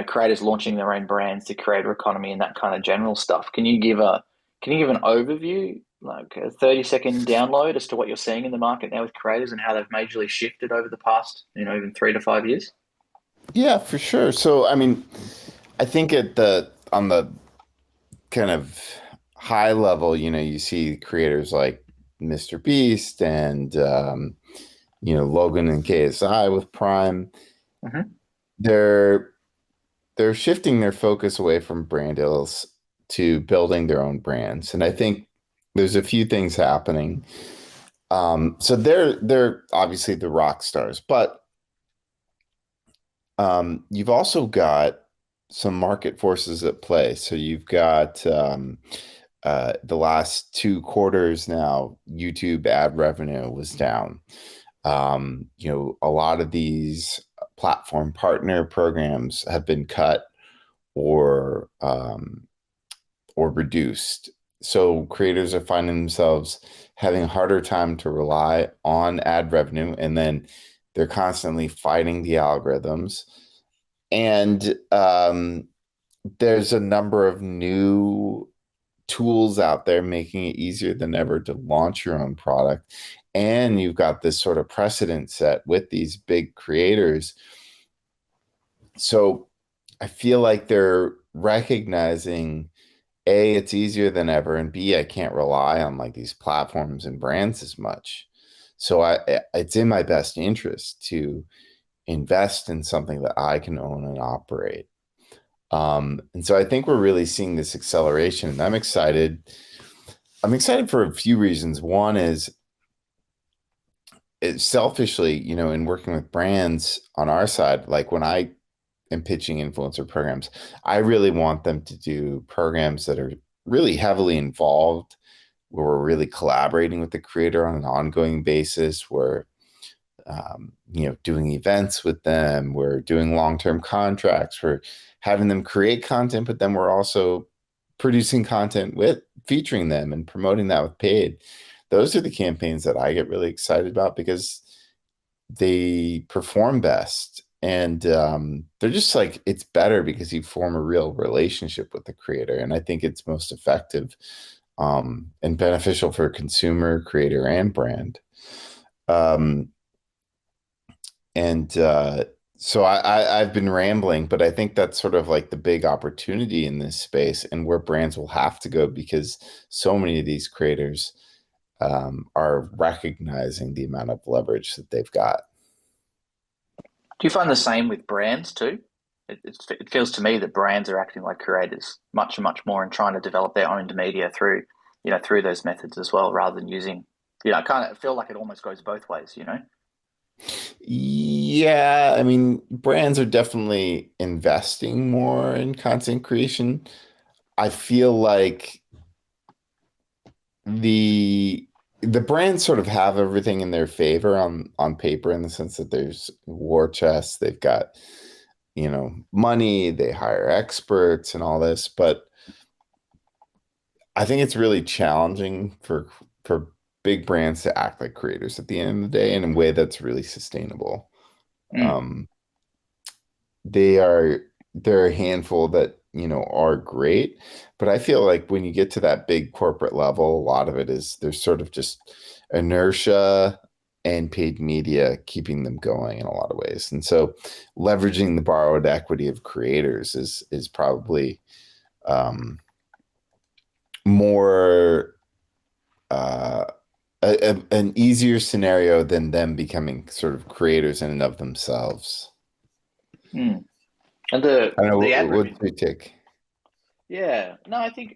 creators launching their own brands, the creator economy, and that kind of general stuff. Can you give an overview, like a 30-second download as to what you're seeing in the market now with creators and how they've majorly shifted over the past, even 3 to 5 years? Yeah, for sure. So, I mean, I think at the on the kind of high level, you see creators like Mr. Beast and Logan and KSI with Prime. Mm-hmm. They're they're shifting their focus away from brand deals to building their own brands. And I think there's a few things happening. So they're obviously the rock stars, but you've also got some market forces at play. So you've got the last 2 quarters now, YouTube ad revenue was down. A lot of these platform partner programs have been cut or reduced. So creators are finding themselves having a harder time to rely on ad revenue, and then they're constantly fighting the algorithms. And there's a number of new tools out there making it easier than ever to launch your own product. And you've got this sort of precedent set with these big creators. So I feel like they're recognizing A, it's easier than ever, and B, I can't rely on like these platforms and brands as much. So it's in my best interest to invest in something that I can own and operate. And so I think we're really seeing this acceleration, and I'm excited. I'm excited for a few reasons. One is selfishly, in working with brands on our side, like when I am pitching influencer programs, I really want them to do programs that are really heavily involved, where we're really collaborating with the creator on an ongoing basis, where doing events with them. We're doing long-term contracts. We're having them create content, but then we're also producing content with featuring them and promoting that with paid. Those are the campaigns that I get really excited about because they perform best. And they're just like, it's better because you form a real relationship with the creator. And I think it's most effective and beneficial for consumer, creator, and brand. Um, and so I've been rambling, but I think that's sort of like the big opportunity in this space and where brands will have to go because so many of these creators are recognizing the amount of leverage that they've got. Do you find the same with brands too? It feels to me that brands are acting like creators much and much more and trying to develop their own media through, through those methods as well, rather than using, I kind of feel like it almost goes both ways. Yeah, I mean, brands are definitely investing more in content creation. I feel like the the brands sort of have everything in their favor on paper in the sense that there's war chest, they've got, money, they hire experts and all this, but I think it's really challenging for big brands to act like creators at the end of the day in a way that's really sustainable. Mm. Um, they are there are a handful that are great, but I feel like when you get to that big corporate level, a lot of it is there's sort of just inertia and paid media keeping them going in a lot of ways. And so leveraging the borrowed equity of creators is probably um, more uh, an easier scenario than them becoming sort of creators in and of themselves. Mm. And the I don't know. the ad What's revenue. your take? Yeah, no, I think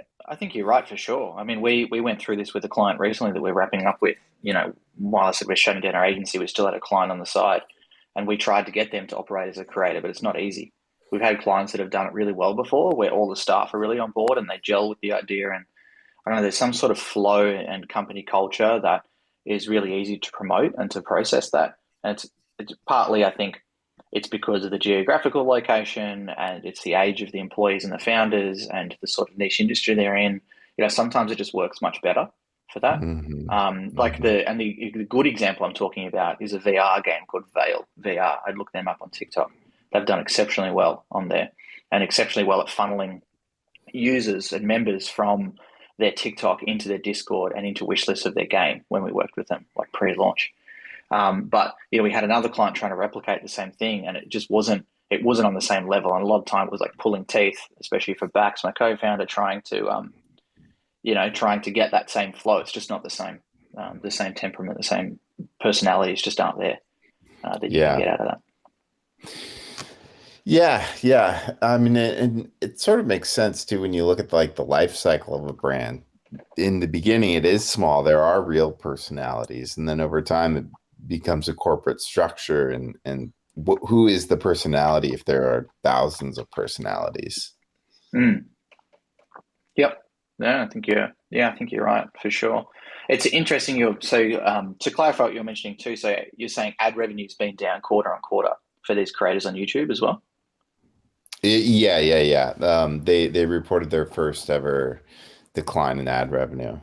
you're right for sure. I mean, we went through this with a client recently that we're wrapping up with. While I said we're shutting down our agency, we still had a client on the side, and we tried to get them to operate as a creator, but it's not easy. We've had clients that have done it really well before, where all the staff are really on board and they gel with the idea, and I don't know, there's some sort of flow and company culture that is really easy to promote and to process that. And it's partly, I think, it's because of the geographical location and it's the age of the employees and the founders and the sort of niche industry they're in. Sometimes it just works much better for that. Hmm. Like Hmm. the good example I'm talking about is a VR game called Veil VR. I'd look them up on TikTok. They've done exceptionally well on there and exceptionally well at funneling users and members from their TikTok into their Discord and into wish lists of their game when we worked with them, like pre-launch. But we had another client trying to replicate the same thing, and it just wasn't. It wasn't on the same level, and a lot of time it was like pulling teeth, especially for Bax, my co-founder, trying to get that same flow. It's just not the same. The same temperament, the same personalities just aren't there that you can Yeah. get out of that. Yeah, yeah. I mean, and it sort of makes sense too when you look at like the life cycle of a brand. In the beginning, it is small. There are real personalities, and then over time, it becomes a corporate structure. And who is the personality if there are thousands of personalities? Mm. Yep. Yeah, I think you're right for sure. It's interesting. To clarify what you're mentioning too. So you're saying ad revenue's been down quarter on quarter for these creators on YouTube as well. Yeah, yeah, yeah. They reported their first ever decline in ad revenue.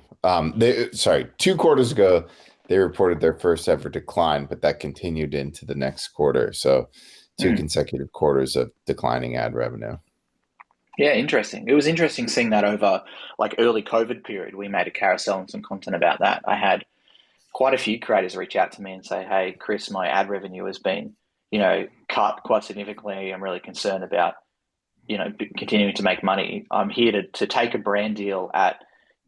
They sorry, 2 quarters ago they reported their first ever decline, but that continued into the next quarter. So two Mm. consecutive quarters of declining ad revenue. Yeah, interesting. It was interesting seeing that over like early COVID period. We made a carousel and some content about that. I had quite a few creators reach out to me and say, "Hey, Chris, my ad revenue has been, cut quite significantly. I'm really concerned about, continuing to make money. I'm here to take a brand deal at,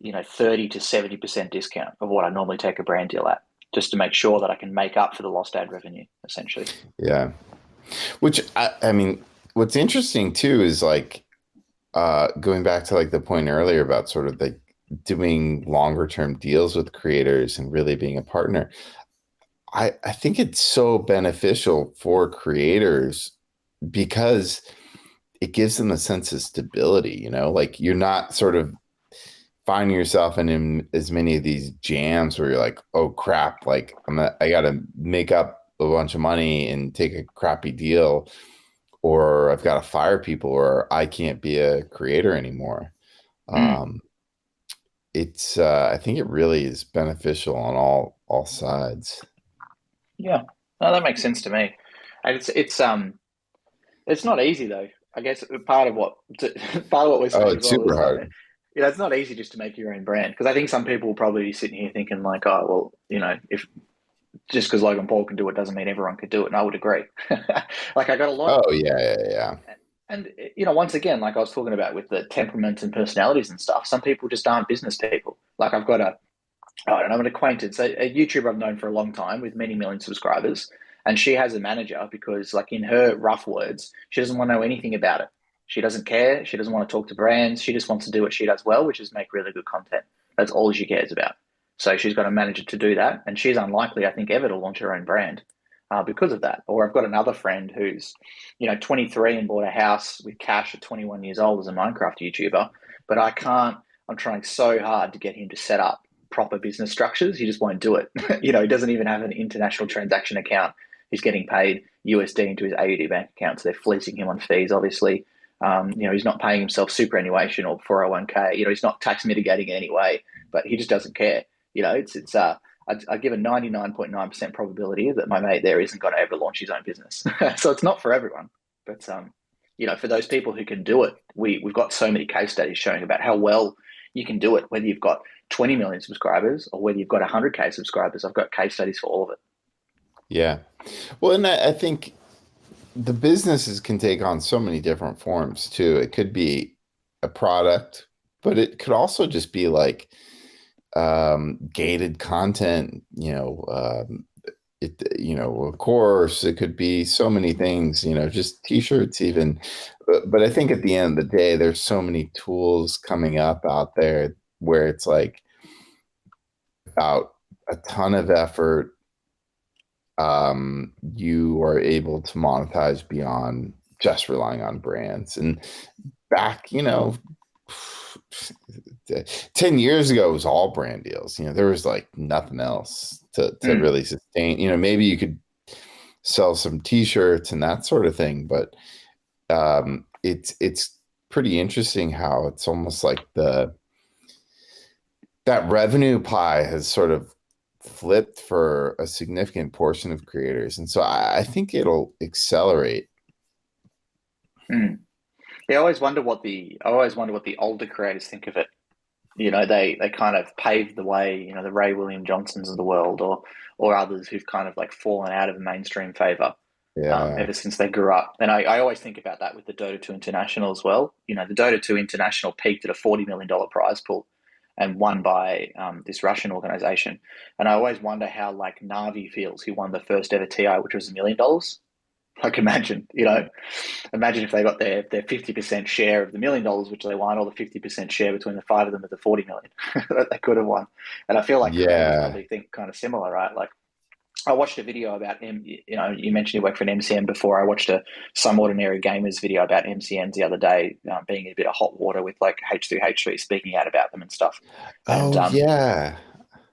30 to 70% discount of what I normally take a brand deal at, just to make sure that I can make up for the lost ad revenue, essentially." Yeah. Which I mean, what's interesting too is like going back to like the point earlier about sort of like doing longer term deals with creators and really being a partner. I think it's so beneficial for creators because it gives them a sense of stability, like you're not sort of finding yourself in as many of these jams where you're like, oh crap, like I gotta make up a bunch of money and take a crappy deal, or I've got to fire people, or I can't be a creator anymore. Mm, Um, it's I think it really is beneficial on all sides. yeah, no, that makes sense to me. And it's not easy though. I guess part of what we're Oh, saying as it's well super is like, hard. it's not easy just to make your own brand, because I think some people will probably be sitting here thinking like, oh well, if just because Logan Paul can do it doesn't mean everyone could do it, and I would agree. Like I got a lot, Oh yeah, yeah, yeah. and once again, like I was talking about with the temperaments and personalities and stuff, some people just aren't business people. Like I've got I don't know, an acquaintance, a YouTuber I've known for a long time with many million subscribers, and she has a manager because, like, in her rough words, she doesn't want to know anything about it. She doesn't care. She doesn't want to talk to brands. She just wants to do what she does well, which is make really good content. That's all she cares about. So she's got a manager to do that, and she's unlikely, I think, ever to launch her own brand because of that. Or I've got another friend who's, 23 and bought a house with cash at 21 years old as a Minecraft YouTuber, but I can't. I'm trying so hard to get him to set up proper business structures. He just won't do it. He doesn't even have an international transaction account. He's getting paid USD into his AUD bank account, so they're fleecing him on fees. Obviously, he's not paying himself superannuation or 401k. He's not tax mitigating in any way, but he just doesn't care. I give a 99.9% probability that my mate there isn't going to ever launch his own business. So it's not for everyone, but for those people who can do it, we've got so many case studies showing about how well you can do it, whether you've got 20 million subscribers or whether you've got 100K subscribers. I've got case studies for all of it. Yeah. Well, and I think the businesses can take on so many different forms too. It could be a product, but it could also just be like gated content, a course. It could be so many things, just t-shirts even. But I think at the end of the day, there's so many tools coming up out there where it's like without a ton of effort, you are able to monetize beyond just relying on brands. And back, 10 years ago, it was all brand deals. There was like nothing else to Mm, really sustain. Maybe you could sell some t-shirts and that sort of thing, but it's pretty interesting how it's almost like the that revenue pie has sort of flipped for a significant portion of creators. And so I think it'll accelerate. mm. Yeah, I always wonder what the older creators think of it. They kind of paved the way. The Ray William Johnsons of the world, or others who've kind of like fallen out of mainstream favor Yeah. ever since they grew up. And I always think about that with the Dota 2 International as well. The Dota 2 International peaked at a $40 million prize pool and won by this Russian organization. And I always wonder how like Navi feels, who won the first ever TI, which was $1 million. Like imagine if they got their 50% share of the $1 million, which they won, or the 50% share between the five of them of the 40 million that they could have won. And I feel like creators Yeah. probably think kind of similar, right? Like I watched a video about you mentioned you work for an MCN before. I watched a Some Ordinary Gamers video about MCNs the other day, being in a bit of hot water with like H3H3 speaking out about them and stuff. And Oh, yeah.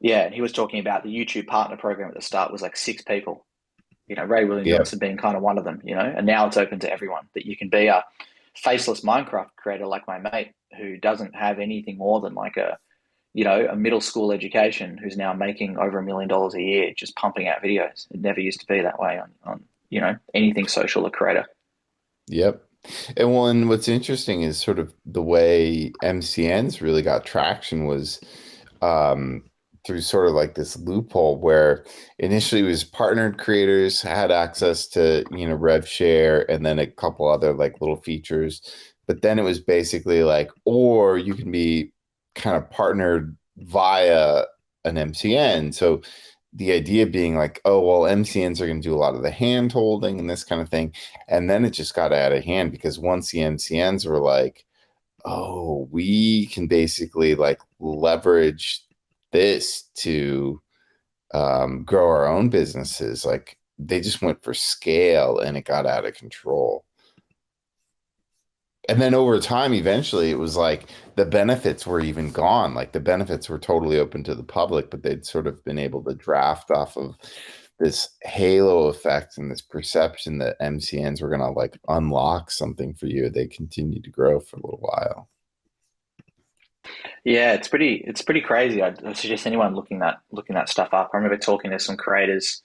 yeah, and he was talking about the YouTube partner program at the start was like 6 people. Ray William Yep. Johnson being kind of one of them, and now it's open to everyone that you can be a faceless Minecraft creator like my mate who doesn't have anything more than like a middle school education who's now making over $1 million a year just pumping out videos. It never used to be that way on anything social or creator. Yep. And what's interesting is sort of the way MCNs really got traction was um, through sort of like this loophole where initially it was partnered creators had access to, rev share and then a couple other like little features. But then it was basically like, or you can be kind of partnered via an MCN. So the idea being like, oh, well, MCNs are going to do a lot of the hand holding and this kind of thing. And then it just got out of hand because once the MCNs were like, oh, we can basically like leverage this to grow our own businesses. Like they just went for scale and it got out of control. And then over time, eventually, it was like the benefits were even gone. Like the benefits were totally open to the public, but they'd sort of been able to draft off of this halo effect and this perception that MCNs were going to like unlock something for you. They continued to grow for a little while. Yeah, it's pretty crazy. I suggest anyone looking that stuff up. I remember talking to some creators,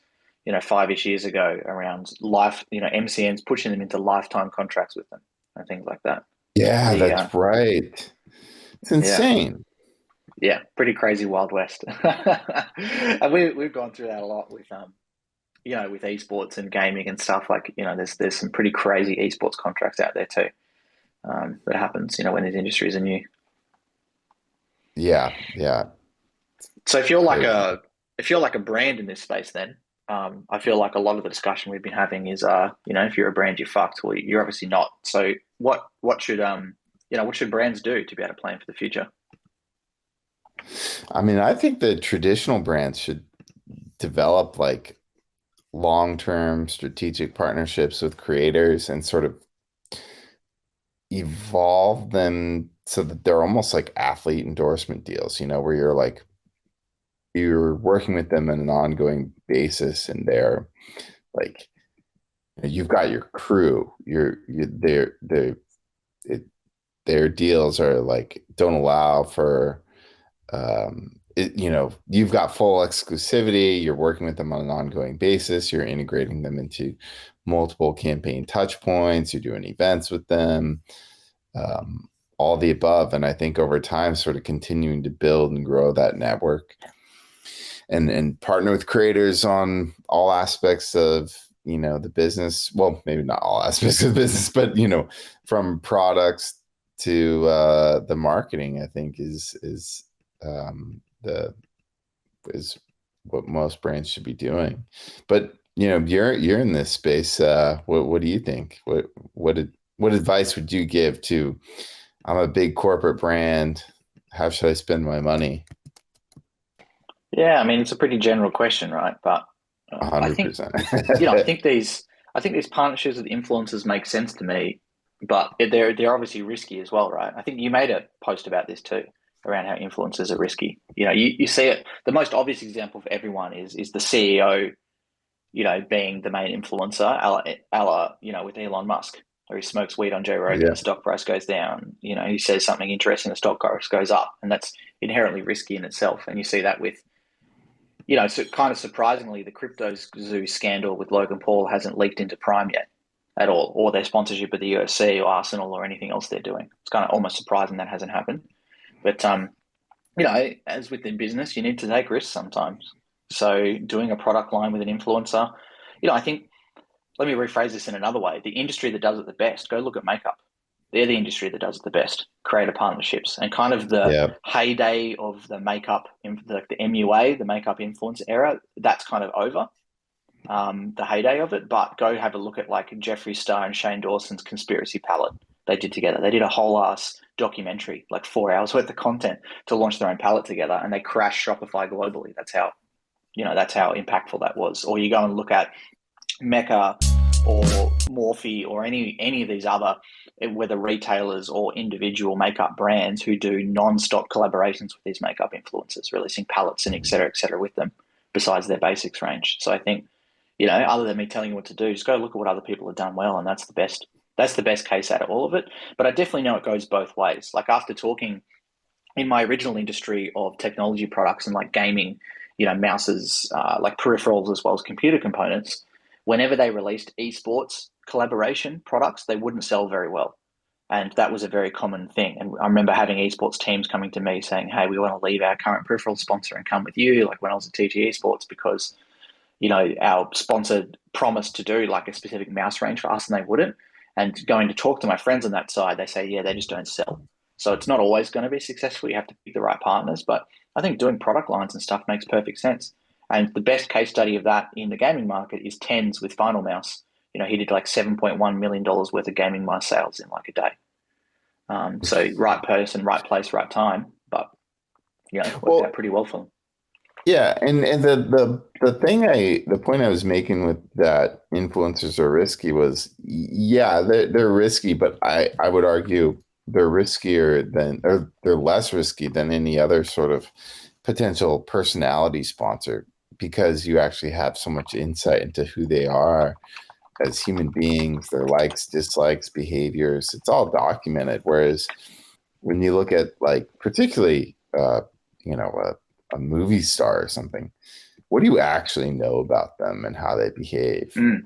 5-ish years ago around life, MCNs pushing them into lifetime contracts with them and things like that. Yeah, The that's right. It's Yeah, insane. yeah, pretty crazy Wild West. And we've gone through that a lot with with esports and gaming and stuff. Like, there's some pretty crazy esports contracts out there too. That happens, when these industries are new. Yeah, yeah, So if you're like crazy. a brand in this space, then I feel like a lot of the discussion we've been having is, if you're a brand, you're fucked. Well, you're obviously not. So what should brands do to be able to plan for the future? I mean, I think the traditional brands should develop like long-term strategic partnerships with creators and sort of evolve them so that they're almost like athlete endorsement deals, where you're working with them on an ongoing basis and they're like you've got your crew, it, their deals are like don't allow for you've got full exclusivity. You're working with them on an ongoing basis. You're integrating them into multiple campaign touch points. You're doing events with them, all the above. And I think over time, sort of continuing to build and grow that network and partner with creators on all aspects of the business. Well, maybe not all aspects of the business, but from products to the marketing, I think the is what most brands should be doing. But you're in this space. What do you think? What advice would you give to? I'm a big corporate brand. How should I spend my money? Yeah, I mean it's a pretty general question, right? But I think 100%. I think these partnerships with influencers make sense to me, but they're obviously risky as well, right? I think you made a post about this too, around how influencers are risky. You see it. The most obvious example for everyone is the CEO, being the main influencer, with Elon Musk, or he smokes weed on Joe Rogan, the Yeah. stock price goes down. He says something interesting, the stock price goes up, and that's inherently risky in itself. And you see that with so kind of surprisingly, the crypto zoo scandal with Logan Paul hasn't leaked into Prime yet at all, or their sponsorship of the UFC or Arsenal or anything else they're doing. It's kind of almost surprising that hasn't happened. But as within business, you need to take risks sometimes. So doing a product line with an influencer, I think, let me rephrase this in another way. The industry that does it the best, go look at makeup. They're the industry that does it the best. Creator partnerships and kind of the Yeah. heyday of the makeup, the MUA, the makeup influence era. That's kind of over. The heyday of it, but go have a look at like Jeffree Star and Shane Dawson's conspiracy palette they did together. They did a whole ass documentary, like 4 hours worth of content to launch their own palette together, and they crashed Shopify globally. That's how impactful that was. Or you go and look at Mecca or Morphe or any of these other, whether retailers or individual makeup brands who do non-stop collaborations with these makeup influencers, releasing palettes and et cetera with them, besides their basics range. So I think, other than me telling you what to do, just go look at what other people have done well, and that's the best. That's the best case out of all of it. But I definitely know it goes both ways. Like after talking in my original industry of technology products and like gaming, mouses, like peripherals as well as computer components, whenever they released esports collaboration products, they wouldn't sell very well. And that was a very common thing. And I remember having esports teams coming to me saying, "Hey, we want to leave our current peripheral sponsor and come with you." Like when I was at TG Esports, because our sponsor promised to do like a specific mouse range for us and they wouldn't. And going to talk to my friends on that side, they say, yeah, they just don't sell. So it's not always going to be successful. You have to pick the right partners. But I think doing product lines and stuff makes perfect sense. And the best case study of that in the gaming market is Tens with Final Mouse. He did like $7.1 million worth of gaming mouse sales in like a day. So right person, right place, right time. But, worked out Well, pretty well for them. yeah, and the point I was making with that influencers are risky was, yeah, they're risky, but I would argue they're riskier than, or they're less risky than any other sort of potential personality sponsor, because you actually have so much insight into who they are as human beings, their likes, dislikes, behaviors. It's all documented. Whereas when you look at, like, particularly a movie star or something, what do you actually know about them and how they behave? Mm.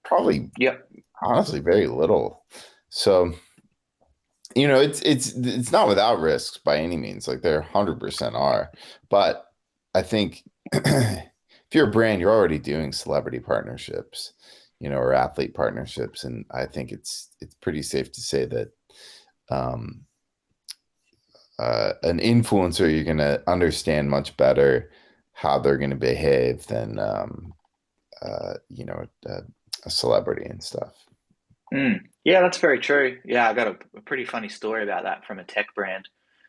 Probably, Yep. honestly, very little. So, it's not without risks by any means. Like, there 100% are, but I think if you're a brand, you're already doing celebrity partnerships, or athlete partnerships, and I think it's pretty safe to say that um, an influencer, you're going to understand much better how they're going to behave than a celebrity and stuff. Mm. Yeah, that's very true. Yeah, I got a pretty funny story about that from a tech brand,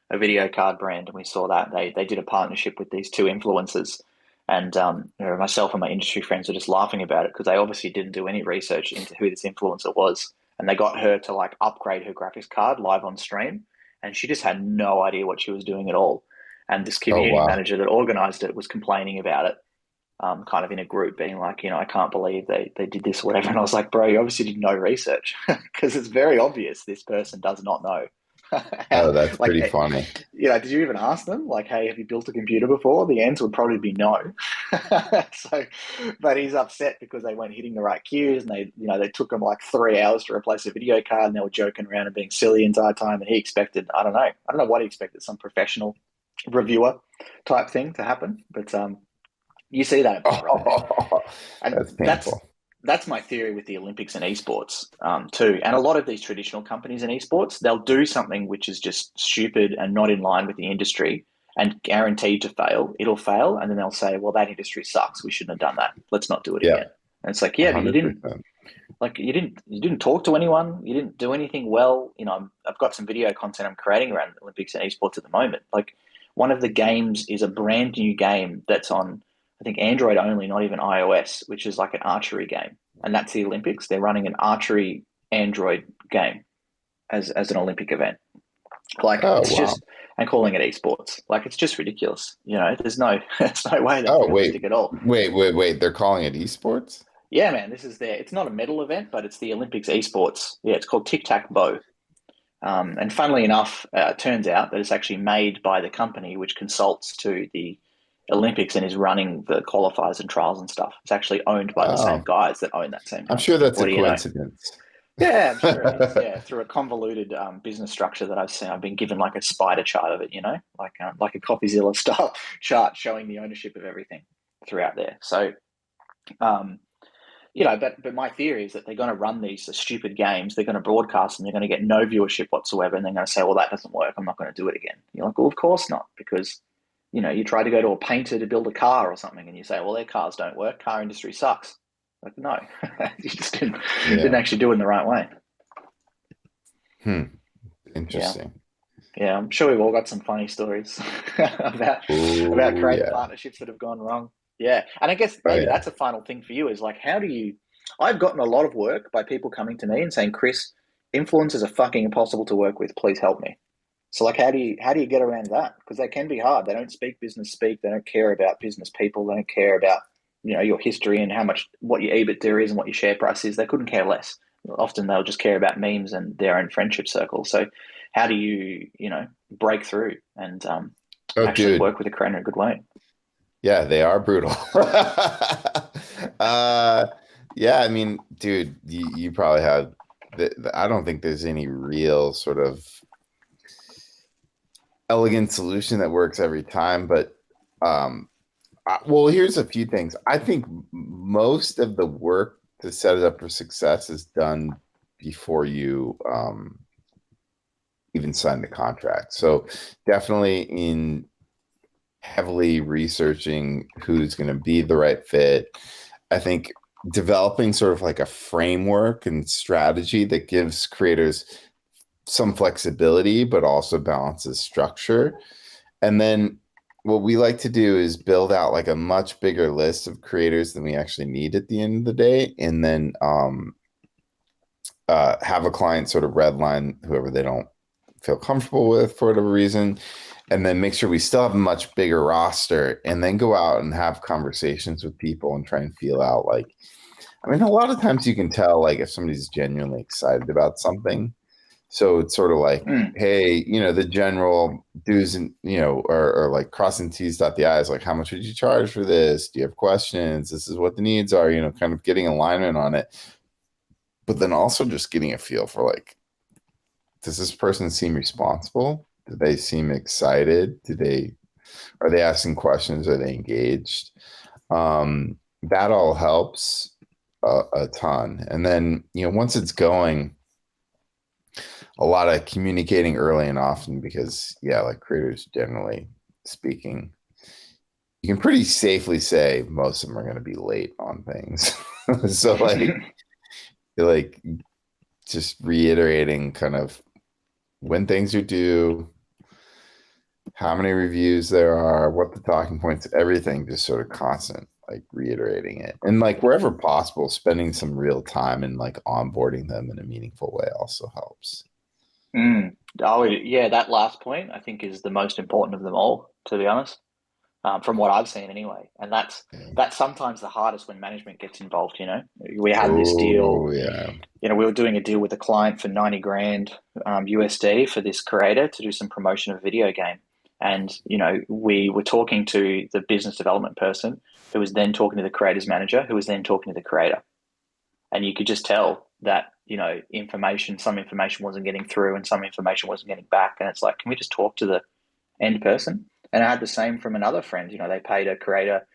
a video card brand, and we saw that they did a partnership with these two influencers, and myself and my industry friends were just laughing about it because they obviously didn't do any research into who this influencer was, and they got her to like upgrade her graphics card live on stream, and she just had no idea what she was doing at all, and this Oh, community wow. manager that organized it was complaining about it, kind of in a group, being like, I can't believe they did this or whatever. And I was like, bro, you obviously did no research because it's very obvious this person does not know. Oh, that's Like, pretty funny. did you even ask them? Like, hey, have you built a computer before? The answer would probably be no. So, but he's upset because they weren't hitting the right cues, and they took him like 3 hours to replace a video card, and they were joking around and being silly the entire time. And he expected, I don't know what he expected, some professional reviewer type thing to happen, but you see that a bit, right? Oh, And that's that's painful. that's my theory with the Olympics and esports, too. And a lot of these traditional companies in esports, they'll do something which is just stupid and not in line with the industry and guaranteed to fail. It'll fail, and then they'll say, "Well, that industry sucks. We shouldn't have done that. Let's not do it Yeah, again." And it's like, yeah, but you didn't 100%. like you didn't talk to anyone. You didn't do anything well. I've got some video content I'm creating around the Olympics and esports at the moment. Like one of the games is a brand new game that's on, I think, Android only, not even iOS, which is like an archery game, and that's the Olympics. They're running an archery Android game as an Olympic event. Like Oh, it's wow. just and calling it esports. Like it's just ridiculous. There's no there's no way that's Oh, wait, realistic at all. wait. They're calling it esports? Yeah, man, this is their. It's not a medal event, but it's the Olympics esports. Yeah, it's called Tic Tac Bow. And funnily enough, it turns out that it's actually made by the company which consults to the Olympics and is running the qualifiers and trials and stuff. It's actually owned by the same Oh, guys that own that same I'm sure company. that's What a do you know? coincidence. Yeah, I'm sure it is. Yeah, through a convoluted business structure that I've seen, I've been given like a spider chart of it. Like a CopyZilla style chart showing the ownership of everything throughout there. So. Um, but my theory is that they're going to run these stupid games, they're going to broadcast and they're going to get no viewership whatsoever, and they're going to say, well, that doesn't work, I'm not going to do it again. You're like, well, of course not, because you try to go to a painter to build a car or something, and you say, well, their cars don't work, car industry sucks. Like, no, you just didn't Yeah. actually do it in the right way. Hmm. Yeah. Interesting. Yeah, I'm sure we've all got some funny stories about Oh, creating yeah. partnerships that have gone wrong. Yeah, and I guess Oh, maybe yeah. that's a final thing for you is like, how do you? I've gotten a lot of work by people coming to me and saying, "Chris, influencers are fucking impossible to work with. Please help me." So, like, how do you get around that? Because they can be hard. They don't speak business speak. They don't care about business people. They don't care about your history and how much what your EBITDA is and what your share price is. They couldn't care less. Often they'll just care about memes and their own friendship circle. So, how do you break through and Oh, actually dude. work with a creator in a good way? Yeah, they are brutal. uh, Yeah, I mean, dude, you probably have I don't think there's any real sort of elegant solution that works every time, but um well, here's a few things. I think most of the work to set it up for success is done before you even sign the contract. So definitely in heavily researching who's going to be the right fit. I think developing sort of like a framework and strategy that gives creators some flexibility, but also balances structure. And then what we like to do is build out like a much bigger list of creators than we actually need at the end of the day. And then have a client sort of redline whoever they don't feel comfortable with for whatever reason, and then make sure we still have a much bigger roster, and then go out and have conversations with people and try and feel out like, I mean, a lot of times you can tell like if somebody's genuinely excited about something. So it's sort of like, Mm, hey, the general do's and or like crossing T's dot the I's, like how much would you charge for this? Do you have questions? This is what the needs are, kind of getting alignment on it. But then also just getting a feel for like, does this person seem responsible? Do they seem excited? Are they asking questions? Are they engaged? That all helps a ton. And then, once it's going, a lot of communicating early and often because, yeah, like creators generally speaking, you can pretty safely say most of them are going to be late on things. So like just reiterating kind of when things are due, how many reviews there are, what the talking points, everything just sort of constant, like reiterating it. And like wherever possible, spending some real time and like onboarding them in a meaningful way also helps. mm. Oh, yeah, that last point I think is the most important of them all, to be honest, from what I've seen anyway. And that's sometimes the hardest when management gets involved. We had this deal. Oh yeah. We were doing a deal with a client for 90 grand USD for this creator to do some promotion of a video game. And, we were talking to the business development person who was then talking to the creator's manager, who was then talking to the creator. And you could just tell that, some information wasn't getting through and some information wasn't getting back. And it's like, can we just talk to the end person? And I had the same from another friend. They paid a creator.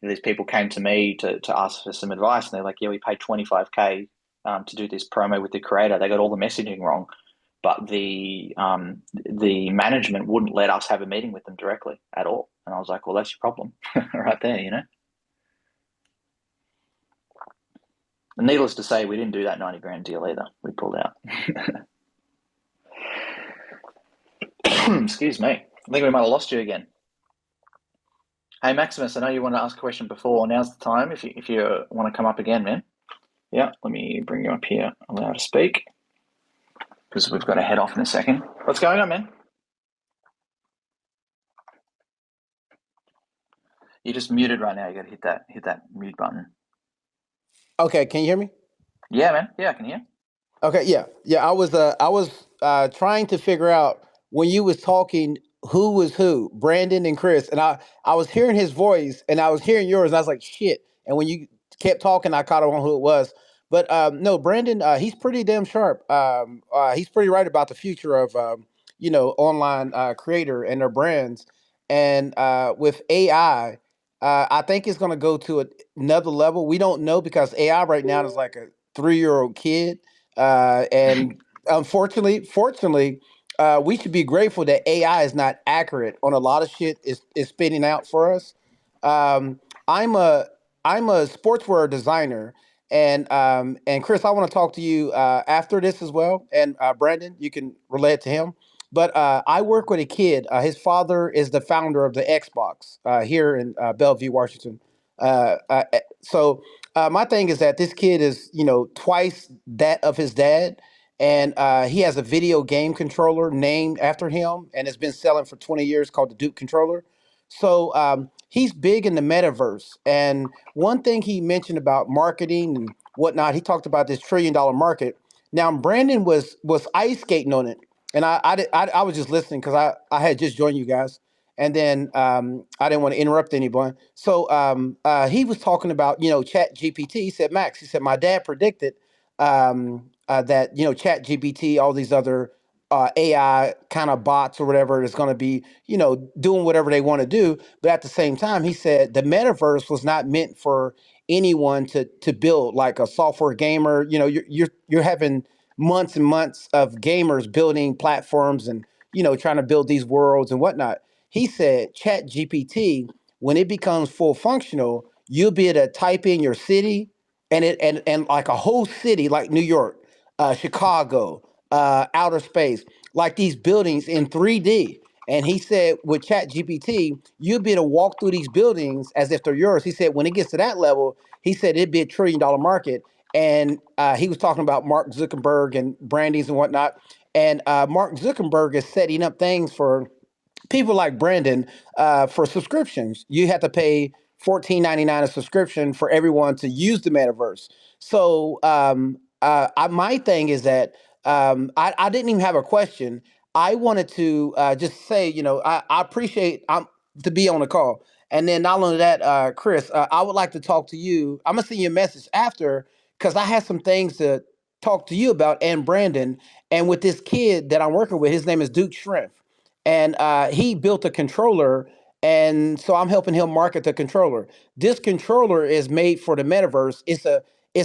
These people came to me to ask for some advice, and they're like, "Yeah, we paid 25K to do this promo with the creator. They got all the messaging wrong, but the management wouldn't let us have a meeting with them directly at all." And I was like, "Well, that's your problem, right there." And needless to say, we didn't do that 90 grand deal either. We pulled out. Excuse me. I think we might have lost you again. Hey, Maximus, I know you wanted to ask a question before. Now's the time if you want to come up again, man. Yeah, let me bring you up here. Allow to speak because we've got to head off in a second. What's going on, man? You're just muted right now. You got to hit that mute button. Okay, can you hear me? Yeah, man. Yeah, I can hear. Okay, yeah. I was trying to figure out when you was talking who was who, Brandon and Chris, and I was hearing his voice and I was hearing yours, and I was like shit. And when you kept talking, I caught on who it was. But no, Brandon, he's pretty damn sharp. He's pretty right about the future of online creator and their brands, and with AI. I think it's going to go to another level. We don't know because AI right now is like a 3-year-old kid, and fortunately, we should be grateful that AI is not accurate on a lot of shit is spitting out for us. Um, I'm a I'm a sportswear designer, and Chris, I want to talk to you after this as well, and Brandon, you can relate to him. But I work with a kid. His father is the founder of the Xbox here in Bellevue, Washington. So my thing is that this kid is, twice that of his dad, and he has a video game controller named after him, and it's been selling for 20 years called the Duke controller. So he's big in the metaverse, and one thing he mentioned about marketing and whatnot, he talked about this $1 trillion market. Now Brandon was ice skating on it, and I was just listening because I had just joined you guys, And then I didn't want to interrupt anyone. So he was talking about, Chat GPT. He said, Max, he said, my dad predicted that, Chat GPT, all these other AI kind of bots or whatever is going to be, doing whatever they want to do. But at the same time, he said the metaverse was not meant for anyone to build, like a software gamer. You're having months and months of gamers building platforms and trying to build these worlds and whatnot. He said Chat GPT, when it becomes full functional, you'll be able to type in your city and like a whole city like New York, Chicago, outer space, like these buildings in 3D. And he said with Chat GPT, you'll be able to walk through these buildings as if they're yours. He said when it gets to that level, he said it'd be $1 trillion market. And he was talking about Mark Zuckerberg and brandings and whatnot. And Mark Zuckerberg is setting up things for people like Brandon for subscriptions. You have to pay 14.99 a subscription for everyone to use the metaverse. So my thing is that I didn't even have a question. I wanted to just say, I appreciate to be on the call. And then not only that, Chris, I would like to talk to you. I'm gonna send you a message after because I had some things to talk to you about and Brandon. And with this kid that I'm working with, his name is Duke Shrimp, and he built a controller, and so I'm helping him market the controller. This controller is made for the metaverse. It's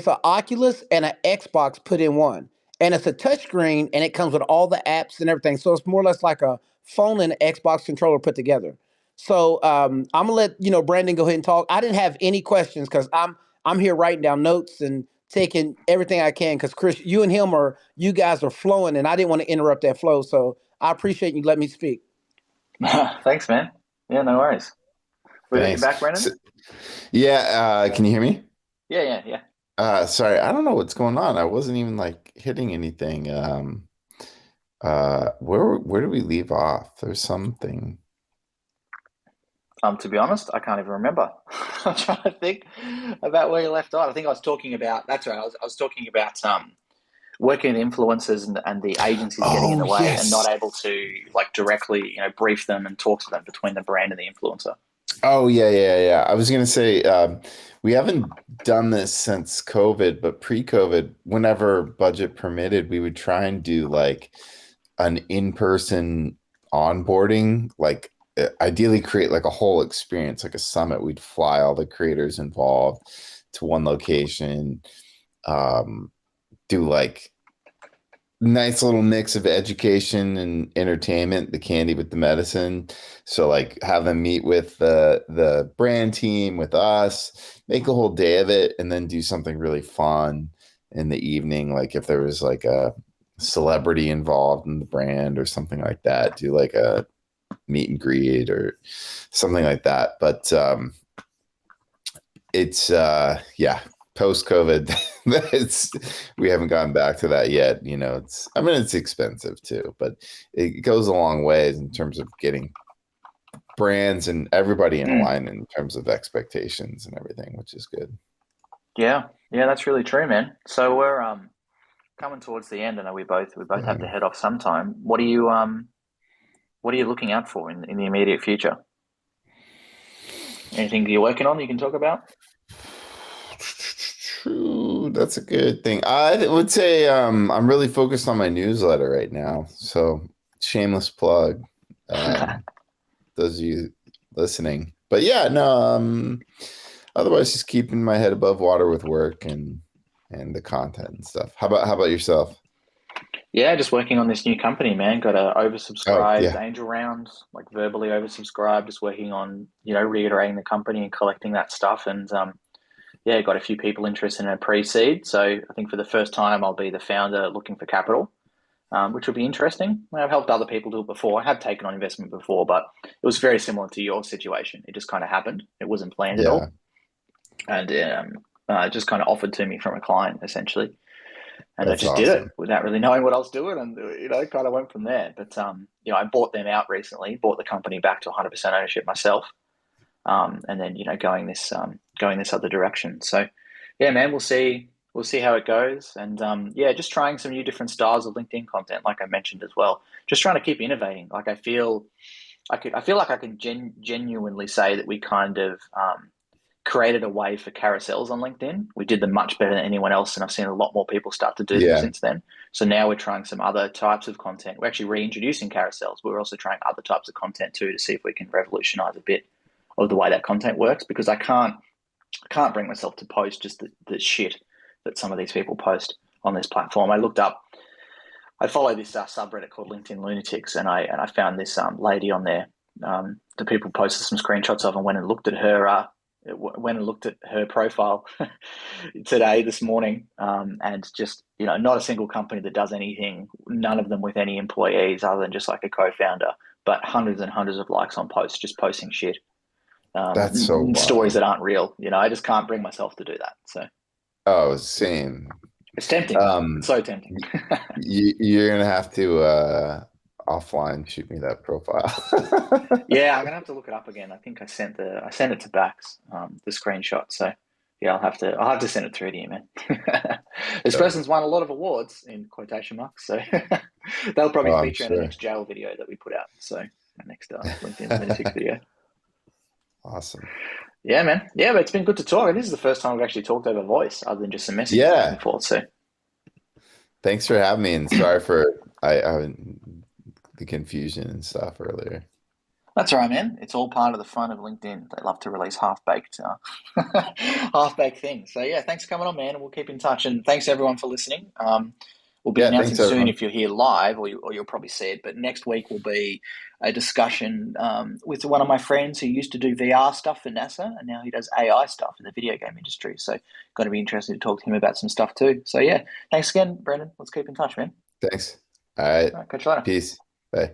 a Oculus and an Xbox put in one, and it's a touchscreen, and it comes with all the apps and everything. So it's more or less like a phone and an Xbox controller put together. So I'm gonna let Brandon go ahead and talk. I didn't have any questions because I'm here writing down notes and taking everything I can because Chris, you guys are flowing, and I didn't want to interrupt that flow. So I appreciate you letting me speak. Thanks, man. Yeah, no worries. We got you Thanks. back, Brennan? Yeah, can you hear me? Yeah, yeah, yeah. Sorry, I don't know what's going on. I wasn't even like hitting anything. Where do we leave off? There's something. To be honest, I can't even remember. I'm trying to think about where you left off. I think I was talking about. That's right. I was talking about working with influencers and the agencies getting in Oh, the way and not yes. able to like directly, brief them and talk to them between the brand and the influencer. Oh, yeah, yeah, yeah. I was gonna say, we haven't done this since COVID, but pre-COVID, whenever budget permitted, we would try and do like an in-person onboarding, like ideally create like a whole experience, like a summit. We'd fly all the creators involved to one location, um, do like nice little mix of education and entertainment, the candy with the medicine. So like have them meet with the brand team with us, make a whole day of it, and then do something really fun in the evening. Like if there was like a celebrity involved in the brand or something like that, do like a meet and greet or something like that. But it's yeah, post COVID, it's we haven't gone back to that yet. It's expensive too, but it goes a long way in terms of getting brands and everybody in Mm. alignment in terms of expectations and everything, which is good. Yeah, yeah, that's really true, man. So we're coming towards the end. I know we both have to Yeah. head off sometime. What are you looking out for in the immediate future? Anything you're working on you can talk about? True, that's a good thing. I would say I'm really focused on my newsletter right now. So shameless plug. Um, those of you listening. But yeah, no, otherwise just keeping my head above water with work and the content and stuff. How about yourself? Yeah, just working on this new company, man. Got a Oh, oversubscribed yeah. angel round, like verbally oversubscribed. Just working on, reiterating the company and collecting that stuff. And yeah, got a few people interested in a pre-seed. So I think for the first time, I'll be the founder looking for capital, which will be interesting. I've helped other people do it before. I have taken on investment before, but it was very similar to your situation. It just kind of happened. It wasn't planned at Yeah, all, and it just kind of offered to me from a client essentially. And I that's just did it awesome. without really knowing what I was doing, and kind of went from there. But I bought them out recently, bought the company back to 100% ownership myself, and then going this other direction. So, yeah, man, we'll see how it goes, and yeah, just trying some new different styles of LinkedIn content, like I mentioned as well. Just trying to keep innovating. Like I feel I feel like I can genuinely say that we kind of created a way for carousels on LinkedIn. We did them much better than anyone else, and I've seen a lot more people start to do them Yeah. since then. So now we're trying some other types of content. We're actually reintroducing carousels, but we're also trying other types of content too to see if we can revolutionize a bit of the way that content works, because I can't bring myself to post just the shit that some of these people post on this platform. I follow this subreddit called LinkedIn Lunatics, and I found this lady on there. The people posted some screenshots of, and went and looked at her profile this morning, and just, not a single company that does anything, none of them with any employees other than just like a co-founder, but hundreds and hundreds of likes on posts, just posting shit, That's so stories wild. that aren't real. I just can't bring myself to do that. So Oh, same. it's tempting. It's Um, so tempting. you're gonna have to offline shoot me that profile. Yeah, I'm gonna have to look it up again. I think I sent it to Bax, the screenshot. So yeah, I'll have to send it through to you, man. This Dope. person's won a lot of awards in quotation marks, so they'll probably Oh, I'm feature in the sure. next jail video that we put out. So the next LinkedIn Lunatics video. Awesome. Yeah, man. Yeah, but it's been good to talk. And this is the first time we've actually talked over voice, other than just some messages back Yeah. and forth. So Thanks for having me, and sorry for the confusion and stuff earlier. that's all right, man. It's all part of the fun of LinkedIn. They love to release half-baked, half-baked things. So yeah, thanks for coming on, man, and we'll keep in touch. And thanks everyone for listening. We'll be Yeah, announcing thanks soon everyone. if you're here live, or you'll probably see it. But next week will be a discussion with one of my friends who used to do VR stuff for NASA, and now he does AI stuff in the video game industry. So going to be interested to talk to him about some stuff too. So yeah, thanks again, Brendan. Let's keep in touch, man. Thanks. All right. All right, catch you later. Peace. Bye.